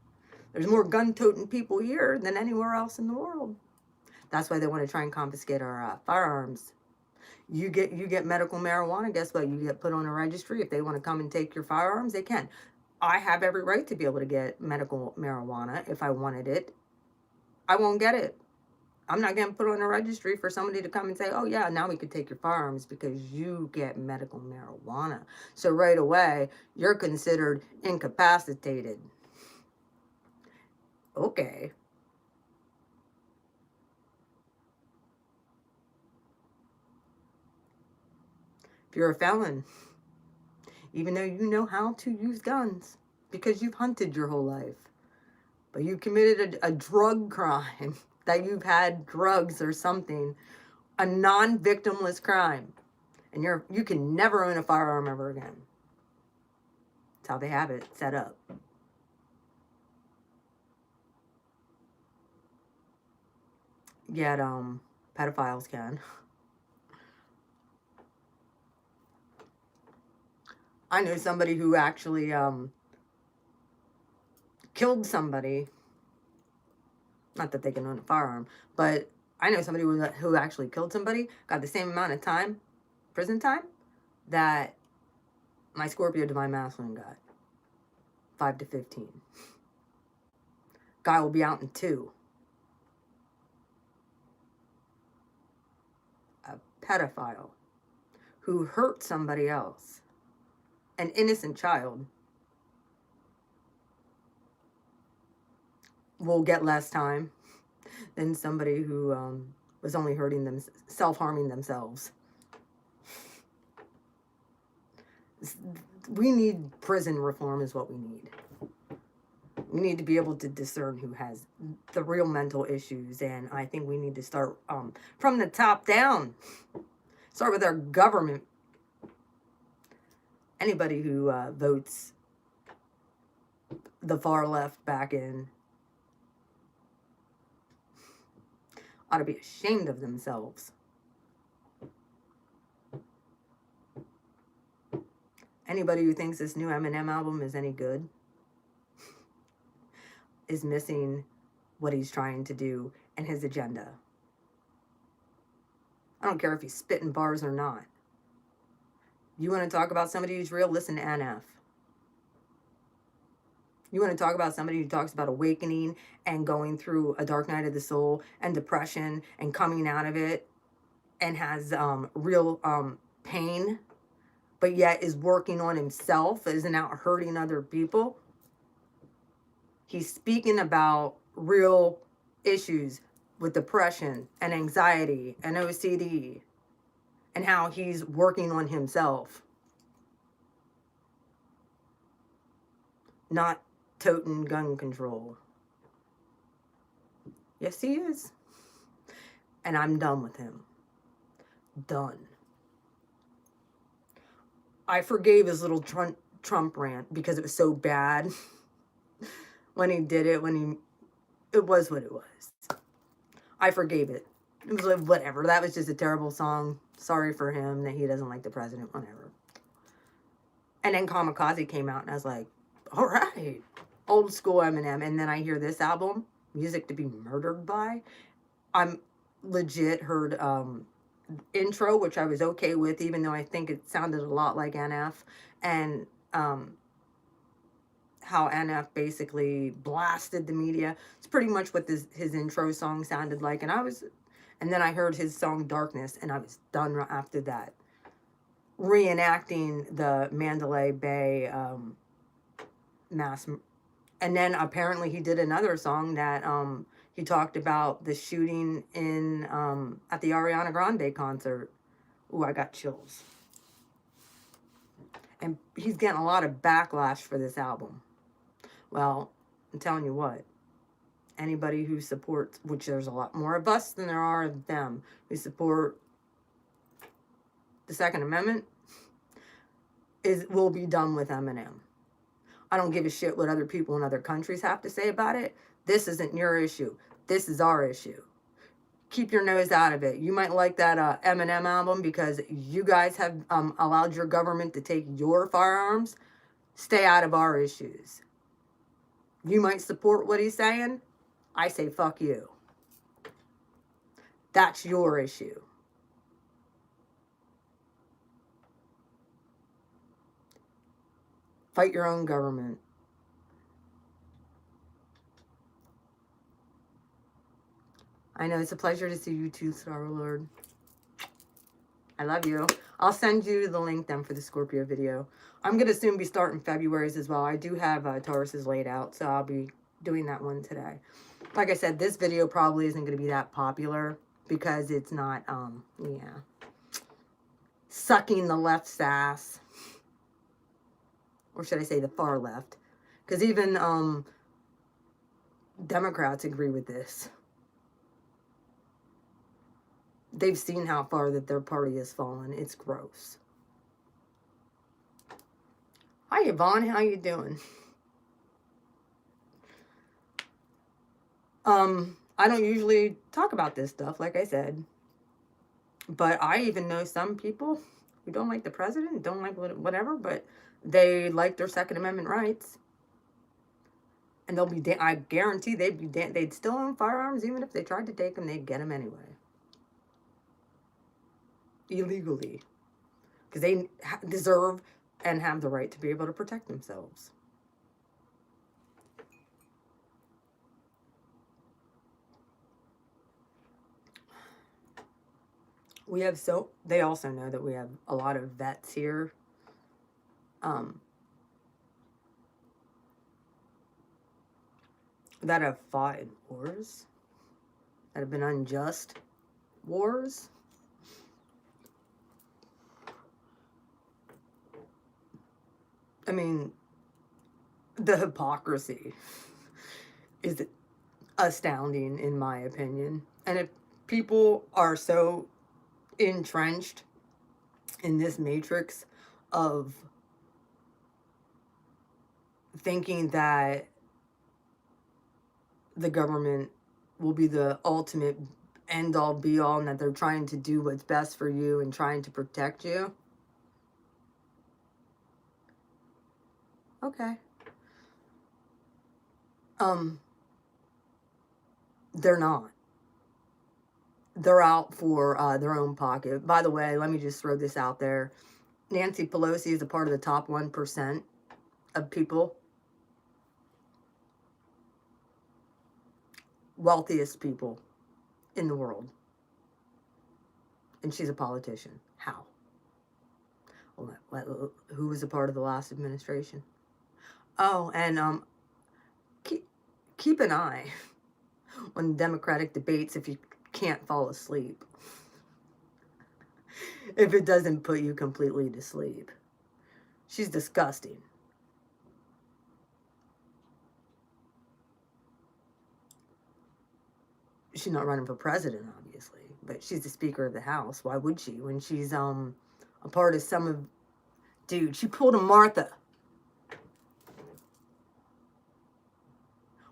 There's more gun-toting people here than anywhere else in the world. That's why they want to try and confiscate our firearms. You get medical marijuana, guess what? You get put on a registry. If they want to come and take your firearms, they can. I have every right to be able to get medical marijuana if I wanted it. I won't get it. I'm not getting put on a registry for somebody to come and say, oh yeah, now we could take your firearms because you get medical marijuana. So right away, you're considered incapacitated. Okay. If you're a felon, even though you know how to use guns because you've hunted your whole life, but you committed a drug crime, that you've had drugs or something, a non-victimless crime, and you can never own a firearm ever again. That's how they have it set up. Yet pedophiles can. I know somebody who actually killed somebody. Not that they can own a firearm, but I know somebody who actually killed somebody, got the same amount of time, prison time, that my Scorpio Divine Masculine got. 5 to 15. Guy will be out in 2. A pedophile who hurt somebody else, an innocent child, will get less time than somebody who was only hurting them, self-harming themselves. We need prison reform is what we need. We need to be able to discern who has the real mental issues, and I think we need to start from the top down. Start with our government. Anybody who votes the far left back in ought to be ashamed of themselves. Anybody who thinks this new Eminem album is any good is missing what he's trying to do and his agenda. I don't care if he's spitting bars or not. You want to talk about somebody who's real? Listen to NF. You want to talk about somebody who talks about awakening and going through a dark night of the soul and depression and coming out of it and has real pain, but yet is working on himself, isn't out hurting other people? He's speaking about real issues with depression and anxiety and OCD and how he's working on himself. Not toting gun control. Yes, he is. And I'm done with him. Done. I forgave his little Trump rant because it was so bad when he did it, it was what it was. I forgave it. It was like, whatever. That was just a terrible song. Sorry for him that he doesn't like the president, whatever. And then Kamikaze came out and I was like, all right. Old school Eminem. And then I hear this album, Music to be Murdered By. I'm legit heard intro, which I was okay with, even though I think it sounded a lot like NF. And how NF basically blasted the media. It's pretty much what his intro song sounded like. And then I heard his song Darkness, and I was done after that. Reenacting the Mandalay Bay mass. And then apparently he did another song that he talked about the shooting in at the Ariana Grande concert. Ooh, I got chills. And he's getting a lot of backlash for this album. Well, I'm telling you what, anybody who supports, which there's a lot more of us than there are of them, who support the Second Amendment, will be done with Eminem. I don't give a shit what other people in other countries have to say about it. This isn't your issue. This is our issue. Keep your nose out of it. You might like that Eminem album because you guys have allowed your government to take your firearms. Stay out of our issues. You might support what he's saying. I say fuck you. That's your issue. Fight your own government. I know, it's a pleasure to see you too, Star Lord. I love you. I'll send you the link then for the Scorpio video. I'm going to soon be starting February's as well. I do have Taurus's laid out, so I'll be doing that one today. Like I said, this video probably isn't going to be that popular because it's not, sucking the left's ass. Or should I say the far left? Because even Democrats agree with this. They've seen how far that their party has fallen. It's gross. Hi, Yvonne. How you doing? I don't usually talk about this stuff, like I said. But I even know some people who don't like the president, don't like whatever, but they like their Second Amendment rights. And they'll be, I guarantee they'd still own firearms, even if they tried to take them, they'd get them anyway. Illegally. Because they deserve and have the right to be able to protect themselves. We have they also know that we have a lot of vets here. That have fought in wars. That have been unjust wars. I mean, the hypocrisy is astounding, in my opinion. And if people are so entrenched in this matrix of thinking that the government will be the ultimate end all be all and that they're trying to do what's best for you and trying to protect you, okay. Um, they're not. They're out for their own pocket. By the way, let me just throw this out there. Nancy Pelosi is a part of the top 1% of people, wealthiest people in the world. And she's a politician. How? Who was a part of the last administration? Oh, and keep an eye on Democratic debates if you can't fall asleep. If it doesn't put you completely to sleep. She's disgusting. She's not running for president, obviously, but she's the Speaker of the House. Why would she? When she's a part of some of... Dude, she pulled a Martha.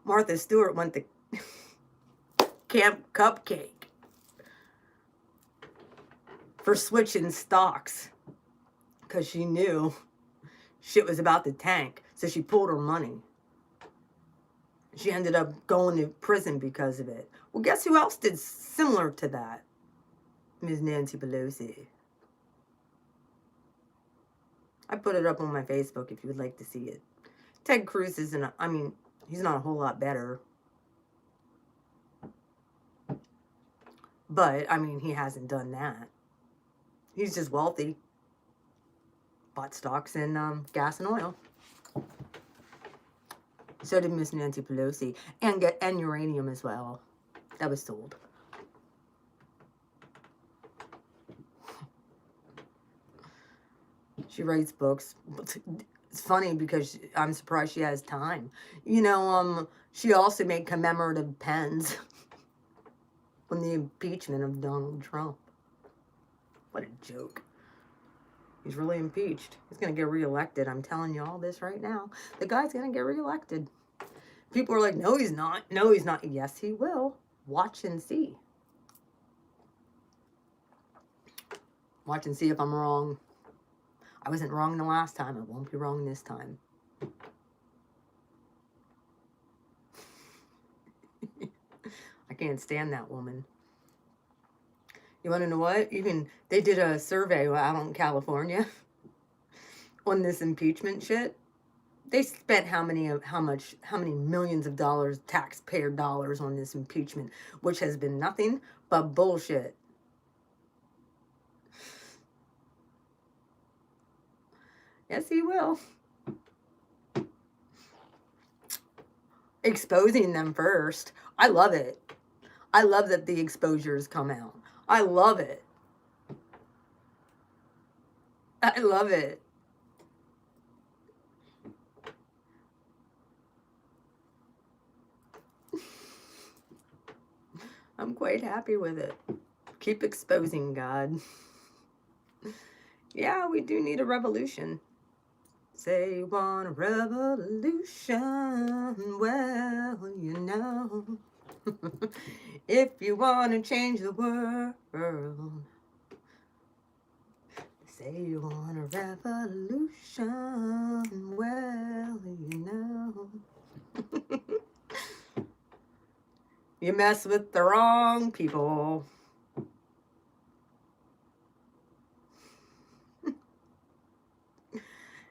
Martha Stewart went to Camp Cupcake for switching stocks because she knew shit was about to tank. So she pulled her money. She ended up going to prison because of it. Well, guess who else did similar to that? Ms. Nancy Pelosi. I put it up on my Facebook if you would like to see it. Ted Cruz isn't, I mean, he's not a whole lot better. But, I mean, he hasn't done that. He's just wealthy. Bought stocks in gas and oil. So did Miss Nancy Pelosi. And uranium as well. That was sold. She writes books. It's funny because I'm surprised she has time. You know, she also made commemorative pens on the impeachment of Donald Trump. What a joke. He's really impeached. He's going to get reelected. I'm telling you all this right now. The guy's going to get reelected. People are like, no, he's not. No, he's not. Yes, he will. Watch and see. Watch and see if I'm wrong. I wasn't wrong the last time. I won't be wrong this time. I can't stand that woman. You want to know what? Even they did a survey out in California on this impeachment shit. They spent how many millions of dollars, taxpayer dollars, on this impeachment, which has been nothing but bullshit. Yes, he will. Exposing them first. I love it. I love that the exposures come out. I love it. I love it. I'm quite happy with it. Keep exposing, God. Yeah, we do need a revolution. Say you want a revolution, well, you know. If you want to change the world, say you want a revolution, well, you know. You mess with the wrong people.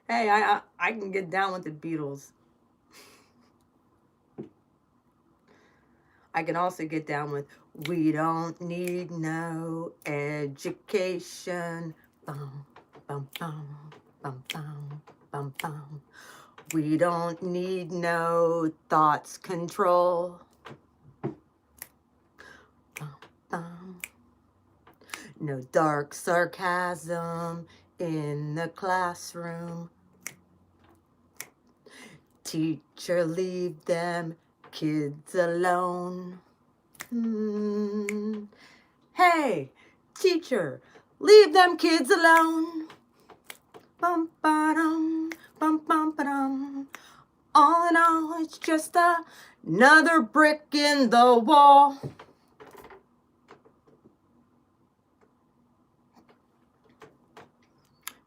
Hey, I can get down with the Beatles. I can also get down with we don't need no education. Bum, bum, bum, bum, bum, bum, bum. We don't need no thoughts control. Bum, bum. No dark sarcasm in the classroom. Teacher, leave them kids alone. Hey, teacher, leave them kids alone. Bum ba dum, bum bum ba dum. All in all, it's just another brick in the wall.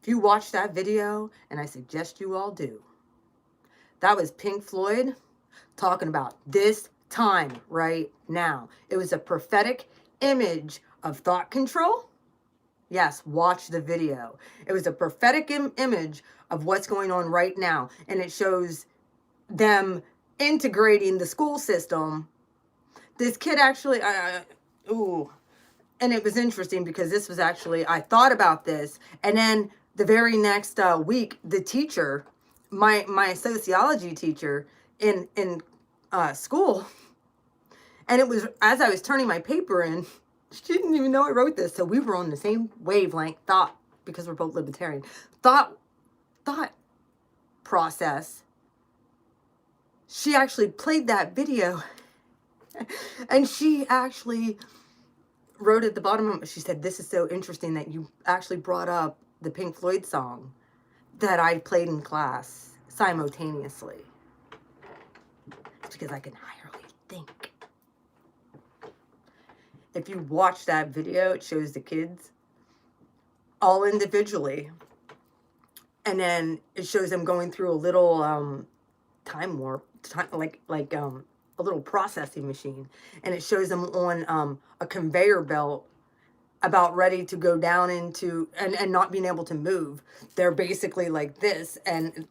If you watch that video, and I suggest you all do, that was Pink Floyd talking about this time right now. It was a prophetic image of thought control. Yes, watch the video. It was a prophetic image of what's going on right now. And it shows them integrating the school system. This kid actually, and it was interesting because this was actually, I thought about this. And then the very next week, the teacher, my sociology teacher in school, and it was as I was turning my paper in, she didn't even know I wrote this. So we were on the same wavelength thought, because we're both libertarian, thought process. She actually played that video and she actually wrote at the bottom of it, she said, "This is so interesting that you actually brought up the Pink Floyd song that I played in class simultaneously." It's because I can higherly think. If you watch that video, it shows the kids all individually. And then it shows them going through a little time warp, like a little processing machine. And it shows them on a conveyor belt about ready to go down into, and not being able to move. They're basically like this and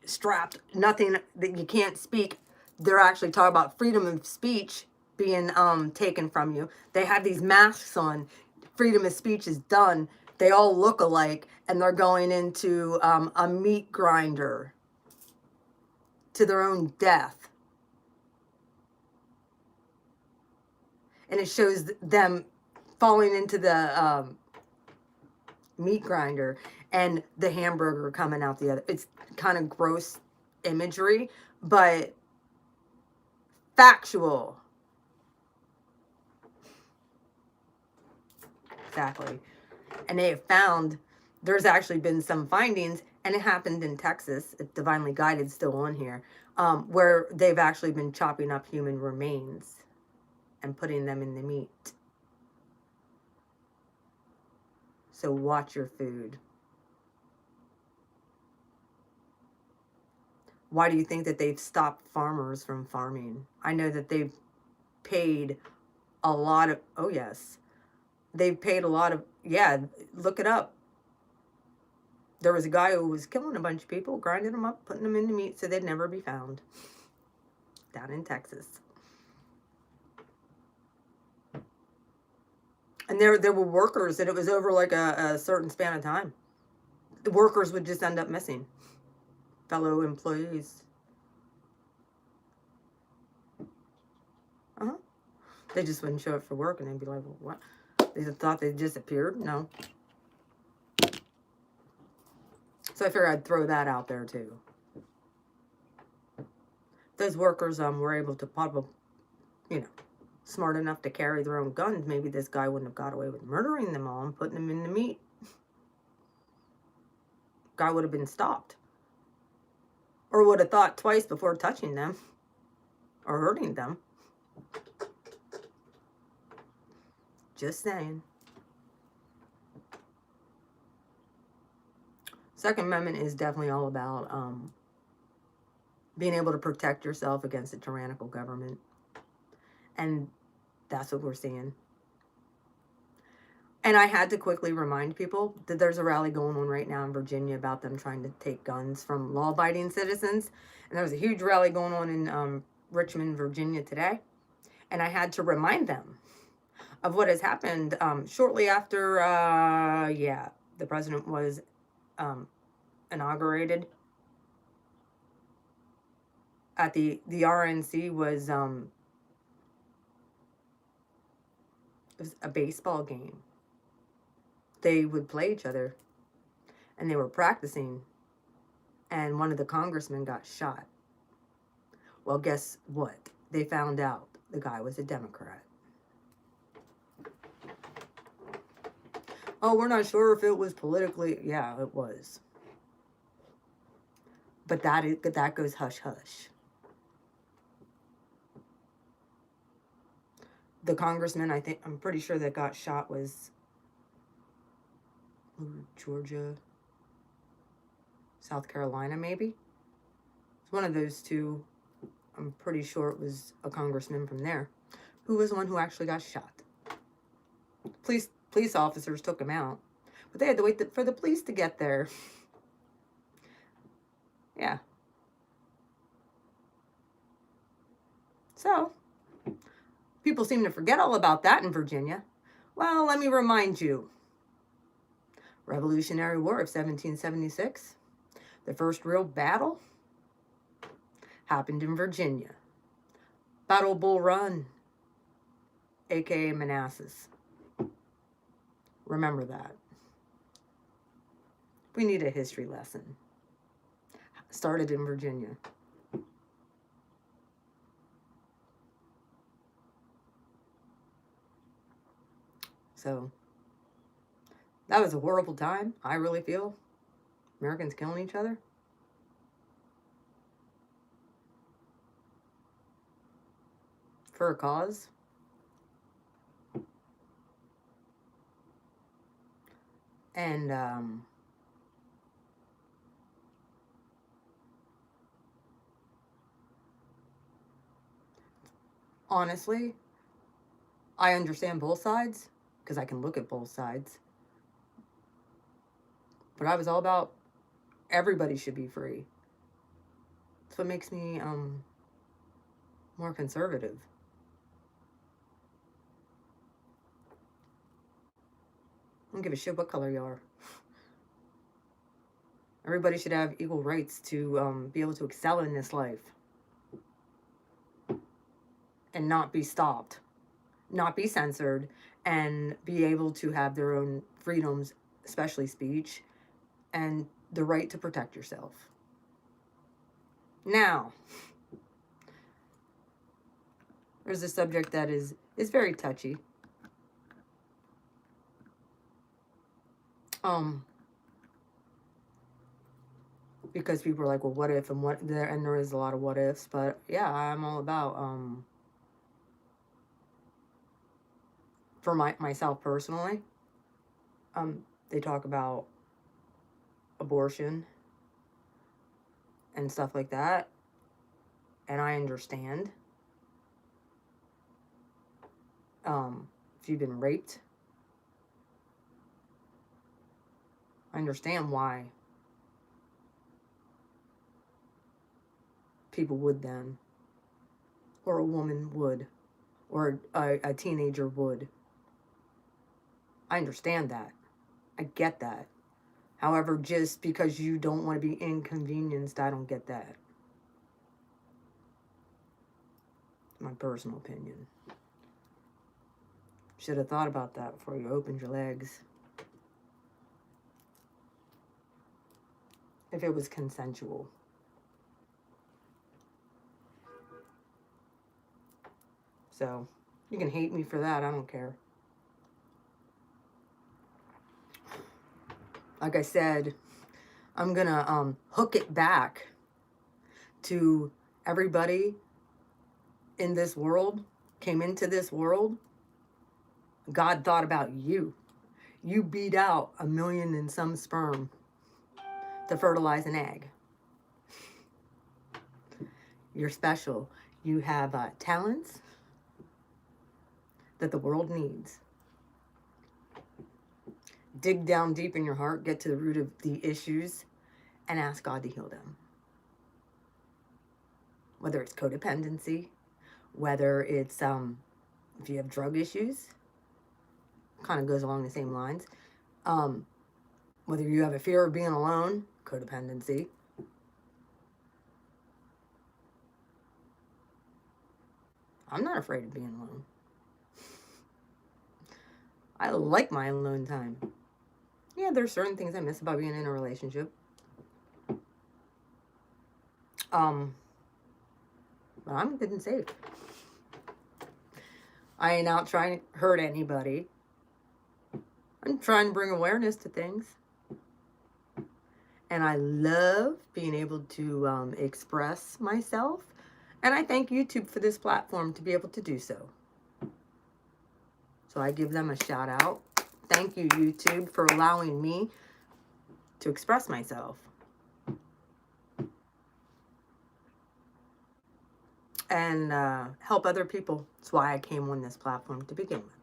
strapped, nothing, that you can't speak. They're actually talking about freedom of speech being taken from you. They have these masks on. Freedom of speech is done. They all look alike, and they're going into a meat grinder to their own death. And it shows them falling into the meat grinder and the hamburger coming out the other. It's kind of gross imagery, but factual. Exactly. And they have found, there's actually been some findings, and it happened in Texas, if Divinely Guided still on here, where they've actually been chopping up human remains and putting them in the meat. So watch your food. Why do you think that they've stopped farmers from farming? I know that they've paid a lot of, oh yes, they've paid a lot of, yeah, look it up. There was a guy who was killing a bunch of people, grinding them up, putting them in the meat so they'd never be found. Down in Texas. And there were workers, and it was over like a certain span of time. The workers would just end up missing. Fellow employees. They just wouldn't show up for work, and they'd be like, well, what? They just thought they disappeared? No. So I figured I'd throw that out there too. Those workers were able to probably, smart enough to carry their own guns, maybe this guy wouldn't have got away with murdering them all and putting them in the meat. Guy would have been stopped. Or would have thought twice before touching them or hurting them. Just saying. Second Amendment is definitely all about being able to protect yourself against a tyrannical government. And that's what we're seeing. And I had to quickly remind people that there's a rally going on right now in Virginia about them trying to take guns from law-abiding citizens. And there was a huge rally going on in Richmond, Virginia today. And I had to remind them of what has happened shortly after, the president was inaugurated. At the RNC was, it was a baseball game. They would play each other, and they were practicing, and one of the congressmen got shot. Well, guess what? They found out the guy was a Democrat. Oh, we're not sure if it was politically. Yeah, it was. But that goes hush hush. The congressman, I'm pretty sure that got shot was Georgia, South Carolina, maybe. It's one of those two. I'm pretty sure it was a congressman from there who was the one who actually got shot. Police officers took him out, but they had to wait for the police to get there. Yeah. So, people seem to forget all about that in Virginia. Well, let me remind you. Revolutionary War of 1776. The first real battle happened in Virginia. Battle Bull Run, aka Manassas. Remember that. We need a history lesson. Started in Virginia. So, that was a horrible time, I really feel. Americans killing each other. For a cause. And, honestly, I understand both sides because I can look at both sides. But I was all about everybody should be free. That's what makes me more conservative. I don't give a shit what color you are. Everybody should have equal rights to be able to excel in this life and not be stopped, not be censored, and be able to have their own freedoms, especially speech, and the right to protect yourself. Now, there's a subject that is very touchy. Because people are like, well, what if, and what there, and there is a lot of what ifs, but yeah, I'm all about for myself personally, they talk about abortion and stuff like that, and I understand. If you've been raped, I understand why people would then, or a woman would, or a teenager would. I understand that. I get that. However, just because you don't want to be inconvenienced, I don't get that. My personal opinion. Should have thought about that before you opened your legs. If it was consensual. So, you can hate me for that, I don't care. Like I said, I'm gonna hook it back to everybody in this world, came into this world. God thought about you. You beat out 1 million and some sperm to fertilize an egg. You're special. You have talents that the world needs. Dig down deep in your heart, get to the root of the issues, and ask God to heal them. Whether it's codependency, whether it's if you have drug issues, kind of goes along the same lines. Whether you have a fear of being alone, codependency. I'm not afraid of being alone. I like my alone time. Yeah, there's certain things I miss about being in a relationship. Like but I'm good and safe. I ain't out trying to hurt anybody. I'm trying to bring awareness to things. And I love being able to express myself. And I thank YouTube for this platform to be able to do so. So I give them a shout out. Thank you, YouTube, for allowing me to express myself. And help other people. That's why I came on this platform to begin with.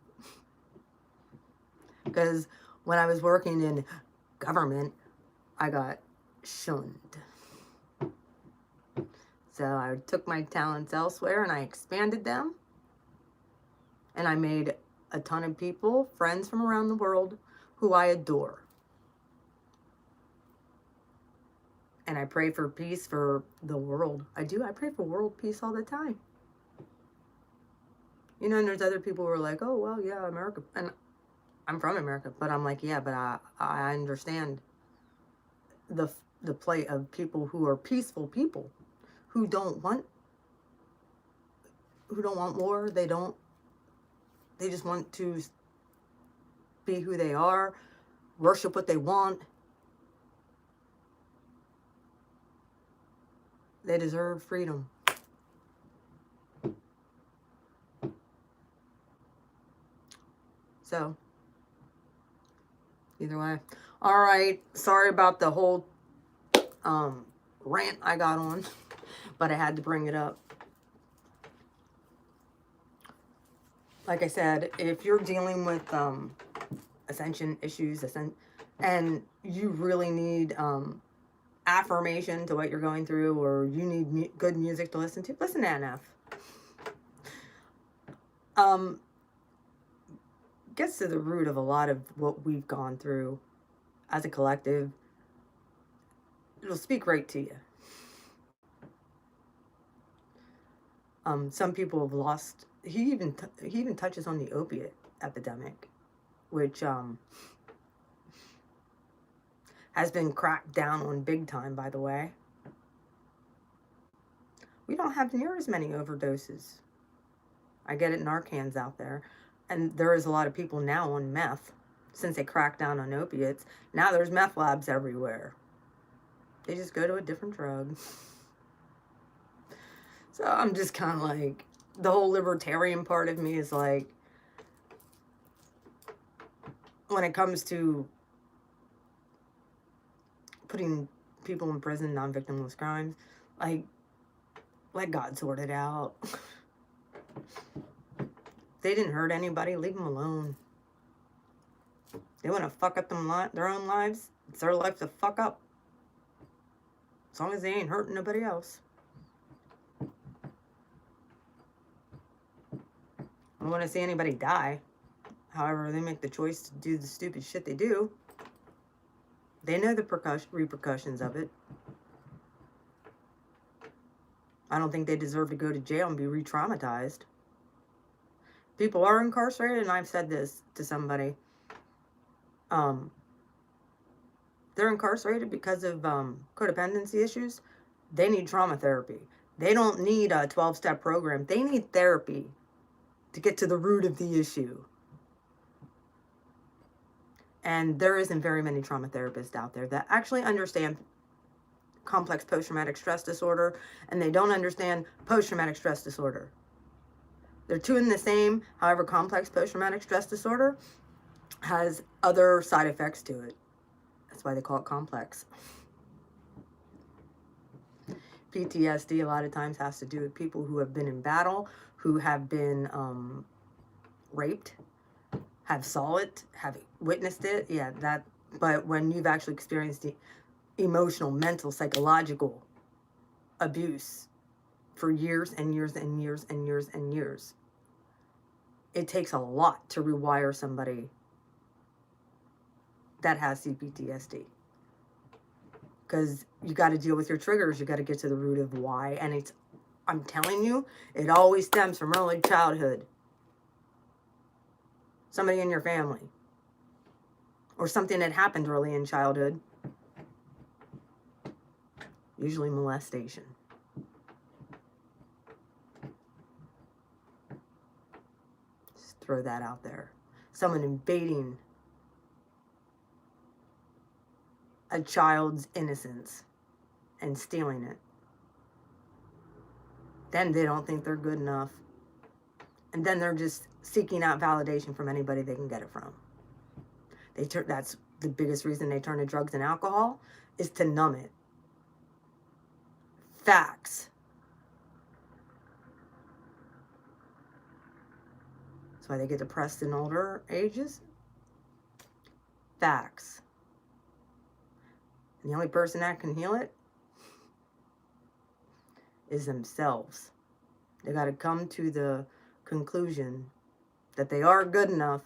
Because when I was working in government, I got shunned. So I took my talents elsewhere and I expanded them. And I made a ton of people, friends from around the world, who I adore. And I pray for peace for the world. I do. I pray for world peace all the time. You know, and there's other people who are like, oh, well, yeah, America. And I'm from America. But I'm like, yeah, but I understand the plight of people who are peaceful people, who don't want war. They just want to be who they are, worship what they want. They deserve freedom. So, either way. All right. Sorry about the whole rant I got on, but I had to bring it up. Like I said, if you're dealing with ascension issues, and you really need affirmation to what you're going through, or you need good music to listen to, listen to NF. Gets to the root of a lot of what we've gone through as a collective. It'll speak right to you. Some people have lost. He even touches on the opiate epidemic, which has been cracked down on big time, by the way. We don't have near as many overdoses. I get it, Narcan's out there. And there is a lot of people now on meth, since they cracked down on opiates. Now there's meth labs everywhere. They just go to a different drug. So I'm just kind of like, the whole libertarian part of me is like, when it comes to putting people in prison, non-victimless crimes, like, let God sort it out. They didn't hurt anybody, leave them alone. They want to fuck up their own lives, it's their life to fuck up. As long as they ain't hurting nobody else. I don't want to see anybody die. However, they make the choice to do the stupid shit they do. They know the repercussions of it. I don't think they deserve to go to jail and be re-traumatized. People are incarcerated, and I've said this to somebody. They're incarcerated because of codependency issues. They need trauma therapy. They don't need a 12-step program. They need therapy to get to the root of the issue. And there isn't very many trauma therapists out there that actually understand complex post-traumatic stress disorder, and they don't understand post-traumatic stress disorder. They're two in the same. However, complex post-traumatic stress disorder has other side effects to it. That's why they call it complex. PTSD a lot of times has to do with people who have been in battle, who have been raped, have saw it, have witnessed it. Yeah, that. But when you've actually experienced the emotional, mental, psychological abuse for years and years and years and years and years, it takes a lot to rewire somebody that has CPTSD. Because you got to deal with your triggers. You got to get to the root of why. And it's, I'm telling you, it always stems from early childhood. Somebody in your family. Or something that happened early in childhood. Usually molestation. just throw that out there. Someone invading a child's innocence and stealing it. Then they don't think they're good enough. And then they're just seeking out validation from anybody they can get it from. That's the biggest reason they turn to drugs and alcohol, is to numb it. Facts. That's why they get depressed in older ages. Facts. And the only person that can heal it is themselves. They got to come to the conclusion that they are good enough.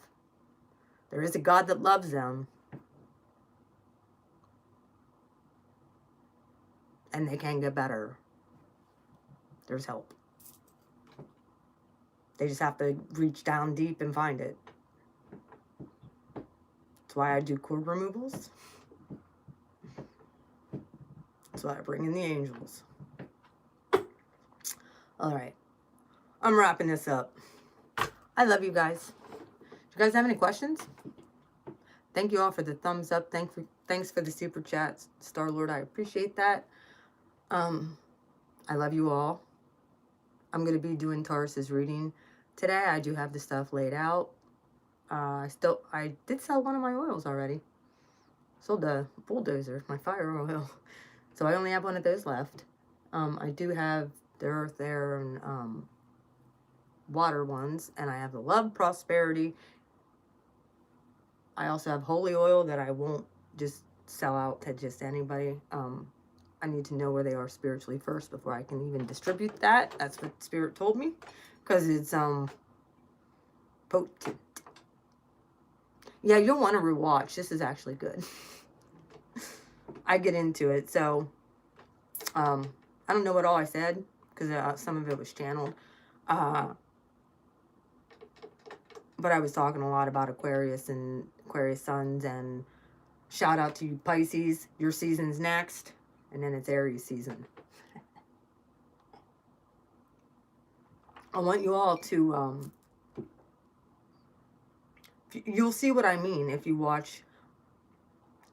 There is a God that loves them. And they can get better. There's help. They just have to reach down deep and find it. That's why I do cord removals. That's why I bring in the angels. All right. I'm wrapping this up. I love you guys. Do you guys have any questions? Thank you all for the thumbs up. Thanks for the super chats, Star-Lord. I appreciate that. I love you all. I'm going to be doing Taurus's reading today. I do have the stuff laid out. I did sell one of my oils already. Sold the bulldozer, my fire oil. So I only have one of those left. I do have the earth, air, and water ones. And I have the love, prosperity. I also have holy oil that I won't just sell out to just anybody. I need to know where they are spiritually first before I can even distribute that. That's what Spirit told me. Because it's potent. Yeah, you'll want to rewatch. This is actually good. I get into it. So, I don't know what all I said. Because some of it was channeled. But I was talking a lot about Aquarius and Aquarius suns. And shout out to you Pisces. Your season's next. And then it's Aries season. I want you all to, you'll see what I mean if you watch.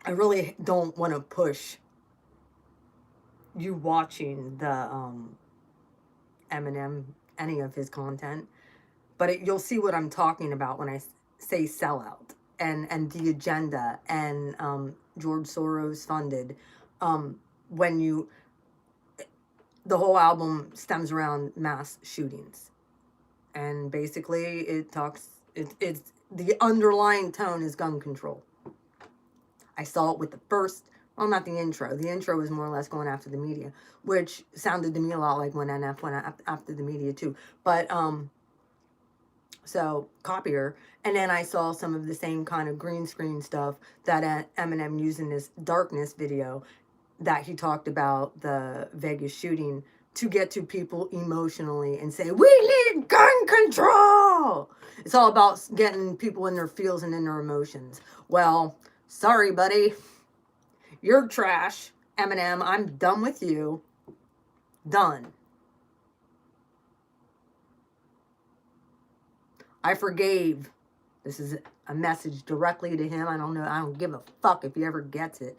I really don't want to push you watching the Eminem, any of his content. But you'll see what I'm talking about when I say sellout. And the agenda. And George Soros funded. When the whole album stems around mass shootings. And basically it's the underlying tone is gun control. I saw it with the first, well, not the intro. The intro was more or less going after the media, which sounded to me a lot like when NF went after the media too. But, so, copier. And then I saw some of the same kind of green screen stuff that Eminem used in this Darkness video that he talked about the Vegas shooting to get to people emotionally and say, we need gun control. It's all about getting people in their feels and in their emotions. Well, sorry, buddy. You're trash, Eminem. I'm done with you. Done. I forgave. This is a message directly to him. I don't know. I don't give a fuck if he ever gets it.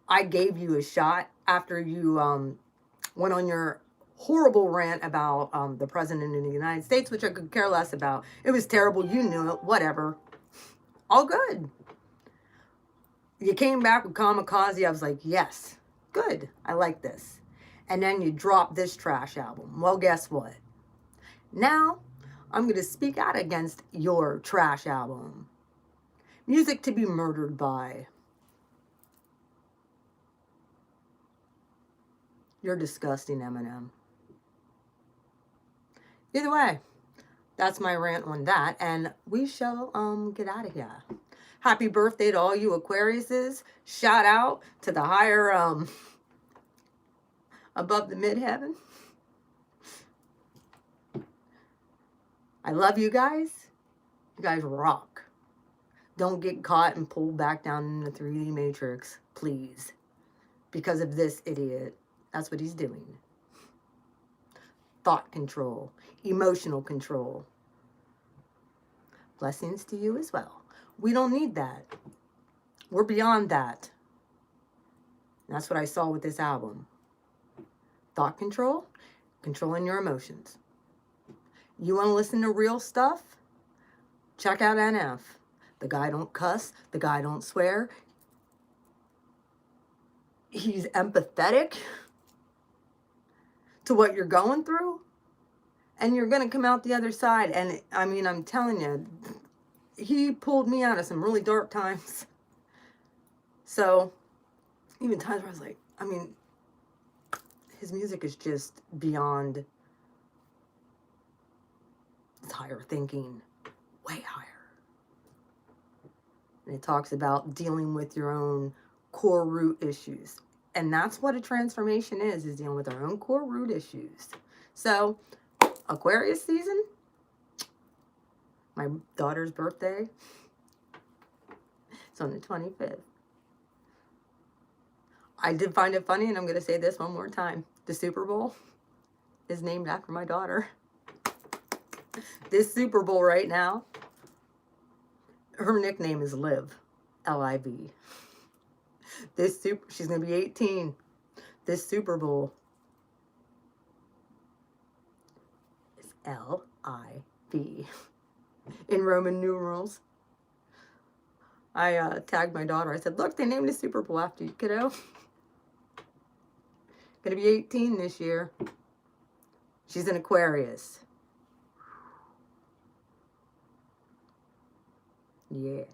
I gave you a shot after you went on your horrible rant about the president of the United States, which I could care less about. It was terrible. You knew it. Whatever. All good. You came back with Kamikaze. I was like, yes, good. I like this. And then you dropped this trash album. Well, guess what? Now, I'm going to speak out against your trash album. Music to be murdered by. You're disgusting, Eminem. Either way, that's my rant on that. And we shall get out of here. Happy birthday to all you Aquariuses. Shout out to the higher, above the midheaven. I love you guys. You guys rock. Don't get caught and pulled back down in the 3D matrix, please. Because of this idiot. That's what he's doing. Thought control. Emotional control. Blessings to you as well. We don't need that. We're beyond that. And that's what I saw with this album. Thought control, controlling your emotions. You want to listen to real stuff? Check out NF. The guy don't cuss. The guy don't swear. He's empathetic to what you're going through. And you're going to come out the other side. And I mean, I'm telling you, he pulled me out of some really dark times. So, even times where I was like, I mean, his music is just beyond. It's higher thinking, way higher. And it talks about dealing with your own core root issues. And that's what a transformation is dealing with our own core root issues. So, Aquarius season, my daughter's birthday, it's on the 25th. I did find it funny, and I'm going to say this one more time. The Super Bowl is named after my daughter. This Super Bowl right now, her nickname is Liv, L-I-V. She's going to be 18. This Super Bowl is L-I-V in Roman numerals. I tagged my daughter. I said, look, they named the Super Bowl after you, kiddo. Going to be 18 this year. She's an Aquarius. Yeah.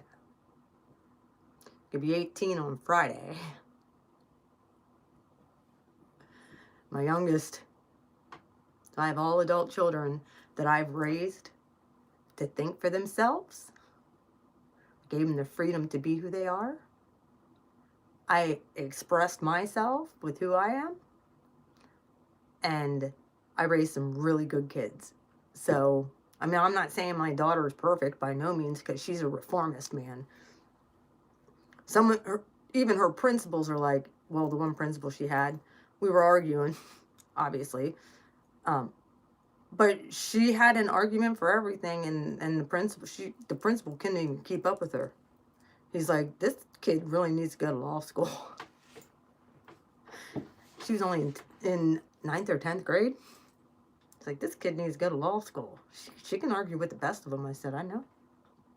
Gonna be 18 on Friday. My youngest. So I have all adult children that I've raised to think for themselves. Gave them the freedom to be who they are. I expressed myself with who I am. And I raised some really good kids. So, I mean, I'm not saying my daughter is perfect by no means, because she's a reformist, man. Even her principals are like, well, the one principal she had, we were arguing, obviously. But she had an argument for everything, and the principal couldn't even keep up with her. He's like, this kid really needs to go to law school. She was only in 9th or 10th grade. It's like, this kid needs to go to law school. She can argue with the best of them. I said, I know.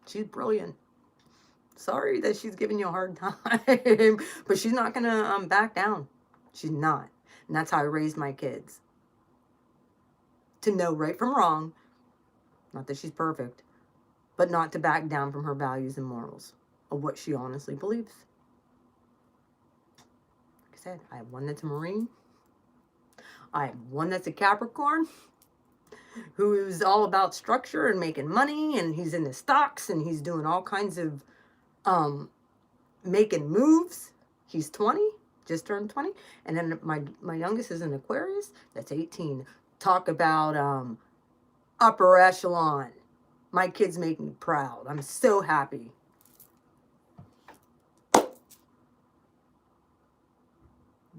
She's brilliant. Sorry that she's giving you a hard time. But she's not going to back down. She's not. And that's how I raised my kids. To know right from wrong. Not that she's perfect. But not to back down from her values and morals. Of what she honestly believes. Like I said, I have one that's a Marine. I have one that's a Capricorn, who's all about structure and making money, and he's in the stocks, and he's doing all kinds of making moves. He's 20, just turned 20. And then my youngest is an Aquarius, that's 18. Talk about upper echelon. My kids make me proud. I'm so happy.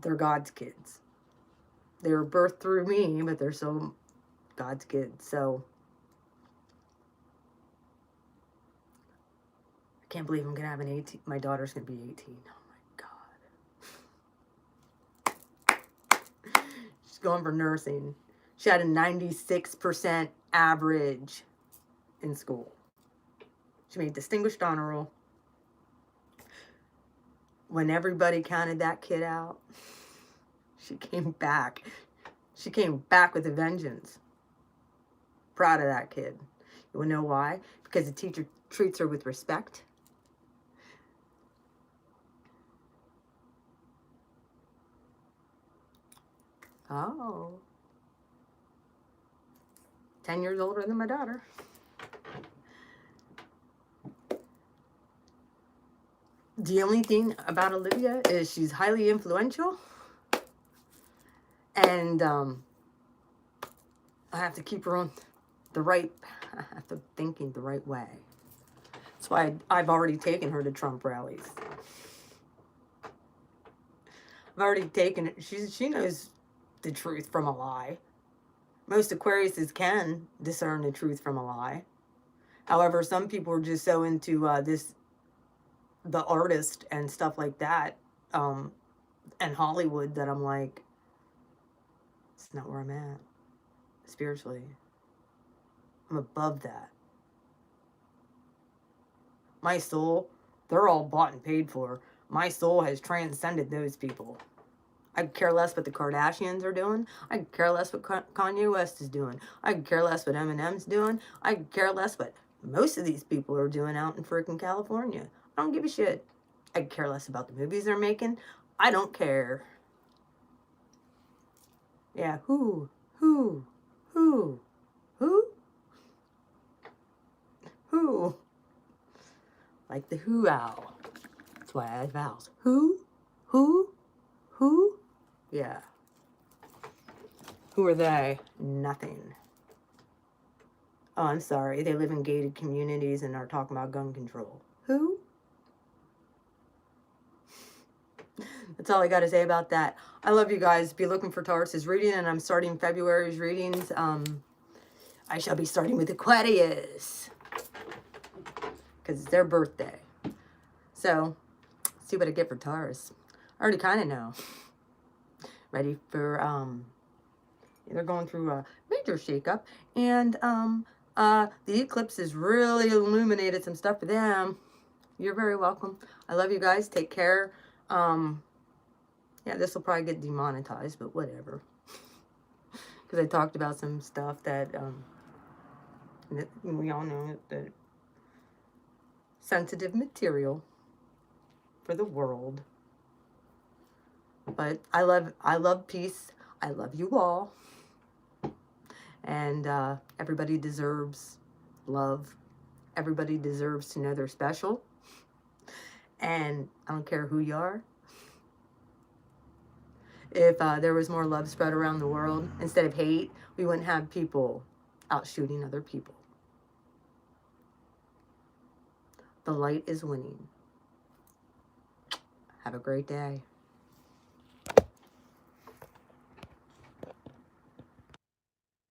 They're God's kids. They were birthed through me, but they're so God's kids. So I can't believe I'm gonna have an 18. My daughter's gonna be 18. Oh my God. She's going for nursing. She had a 96% average in school. She made distinguished honor roll. When everybody counted that kid out, she came back. She came back with a vengeance. Proud of that kid. You wanna know why? Because the teacher treats her with respect. Oh. 10 years older than my daughter. The only thing about Olivia is she's highly influential. And I have to keep her on the right path of thinking the right way. That's why I've already taken her to Trump rallies. I've already taken it. She knows the truth from a lie. Most Aquariuses can discern the truth from a lie. However, some people are just so into the artist and stuff like that, and Hollywood, that I'm like, it's not where I'm at spiritually. I'm above that. My soul, they're all bought and paid for. My soul has transcended those people. I could care less what the Kardashians are doing. I could care less what Kanye West is doing. I could care less what Eminem's doing. I could care less what most of these people are doing out in freaking California. I don't give a shit. I could care less about the movies they're making. I don't care. Yeah, who, who, who, who? Like the who owl. That's why I add vowels. Who? Who? Yeah. Who are they? Nothing. Oh, I'm sorry. They live in gated communities and are talking about gun control. Who? That's all I got to say about that. I love you guys. Be looking for Taurus's reading, and I'm starting February's readings. I shall be starting with Aquarius because it's their birthday. So, see what I get for Taurus. I already kind of know. Ready for, they're going through a major shakeup, and the eclipse has really illuminated some stuff for them. You're very welcome. I love you guys. Take care. Yeah, this will probably get demonetized, but whatever. Because I talked about some stuff that we all know that sensitive material for the world. But I love peace. I love you all. And everybody deserves love. Everybody deserves to know they're special. And I don't care who you are. If there was more love spread around the world instead of hate, we wouldn't have people out shooting other people. The light is winning. Have a great day.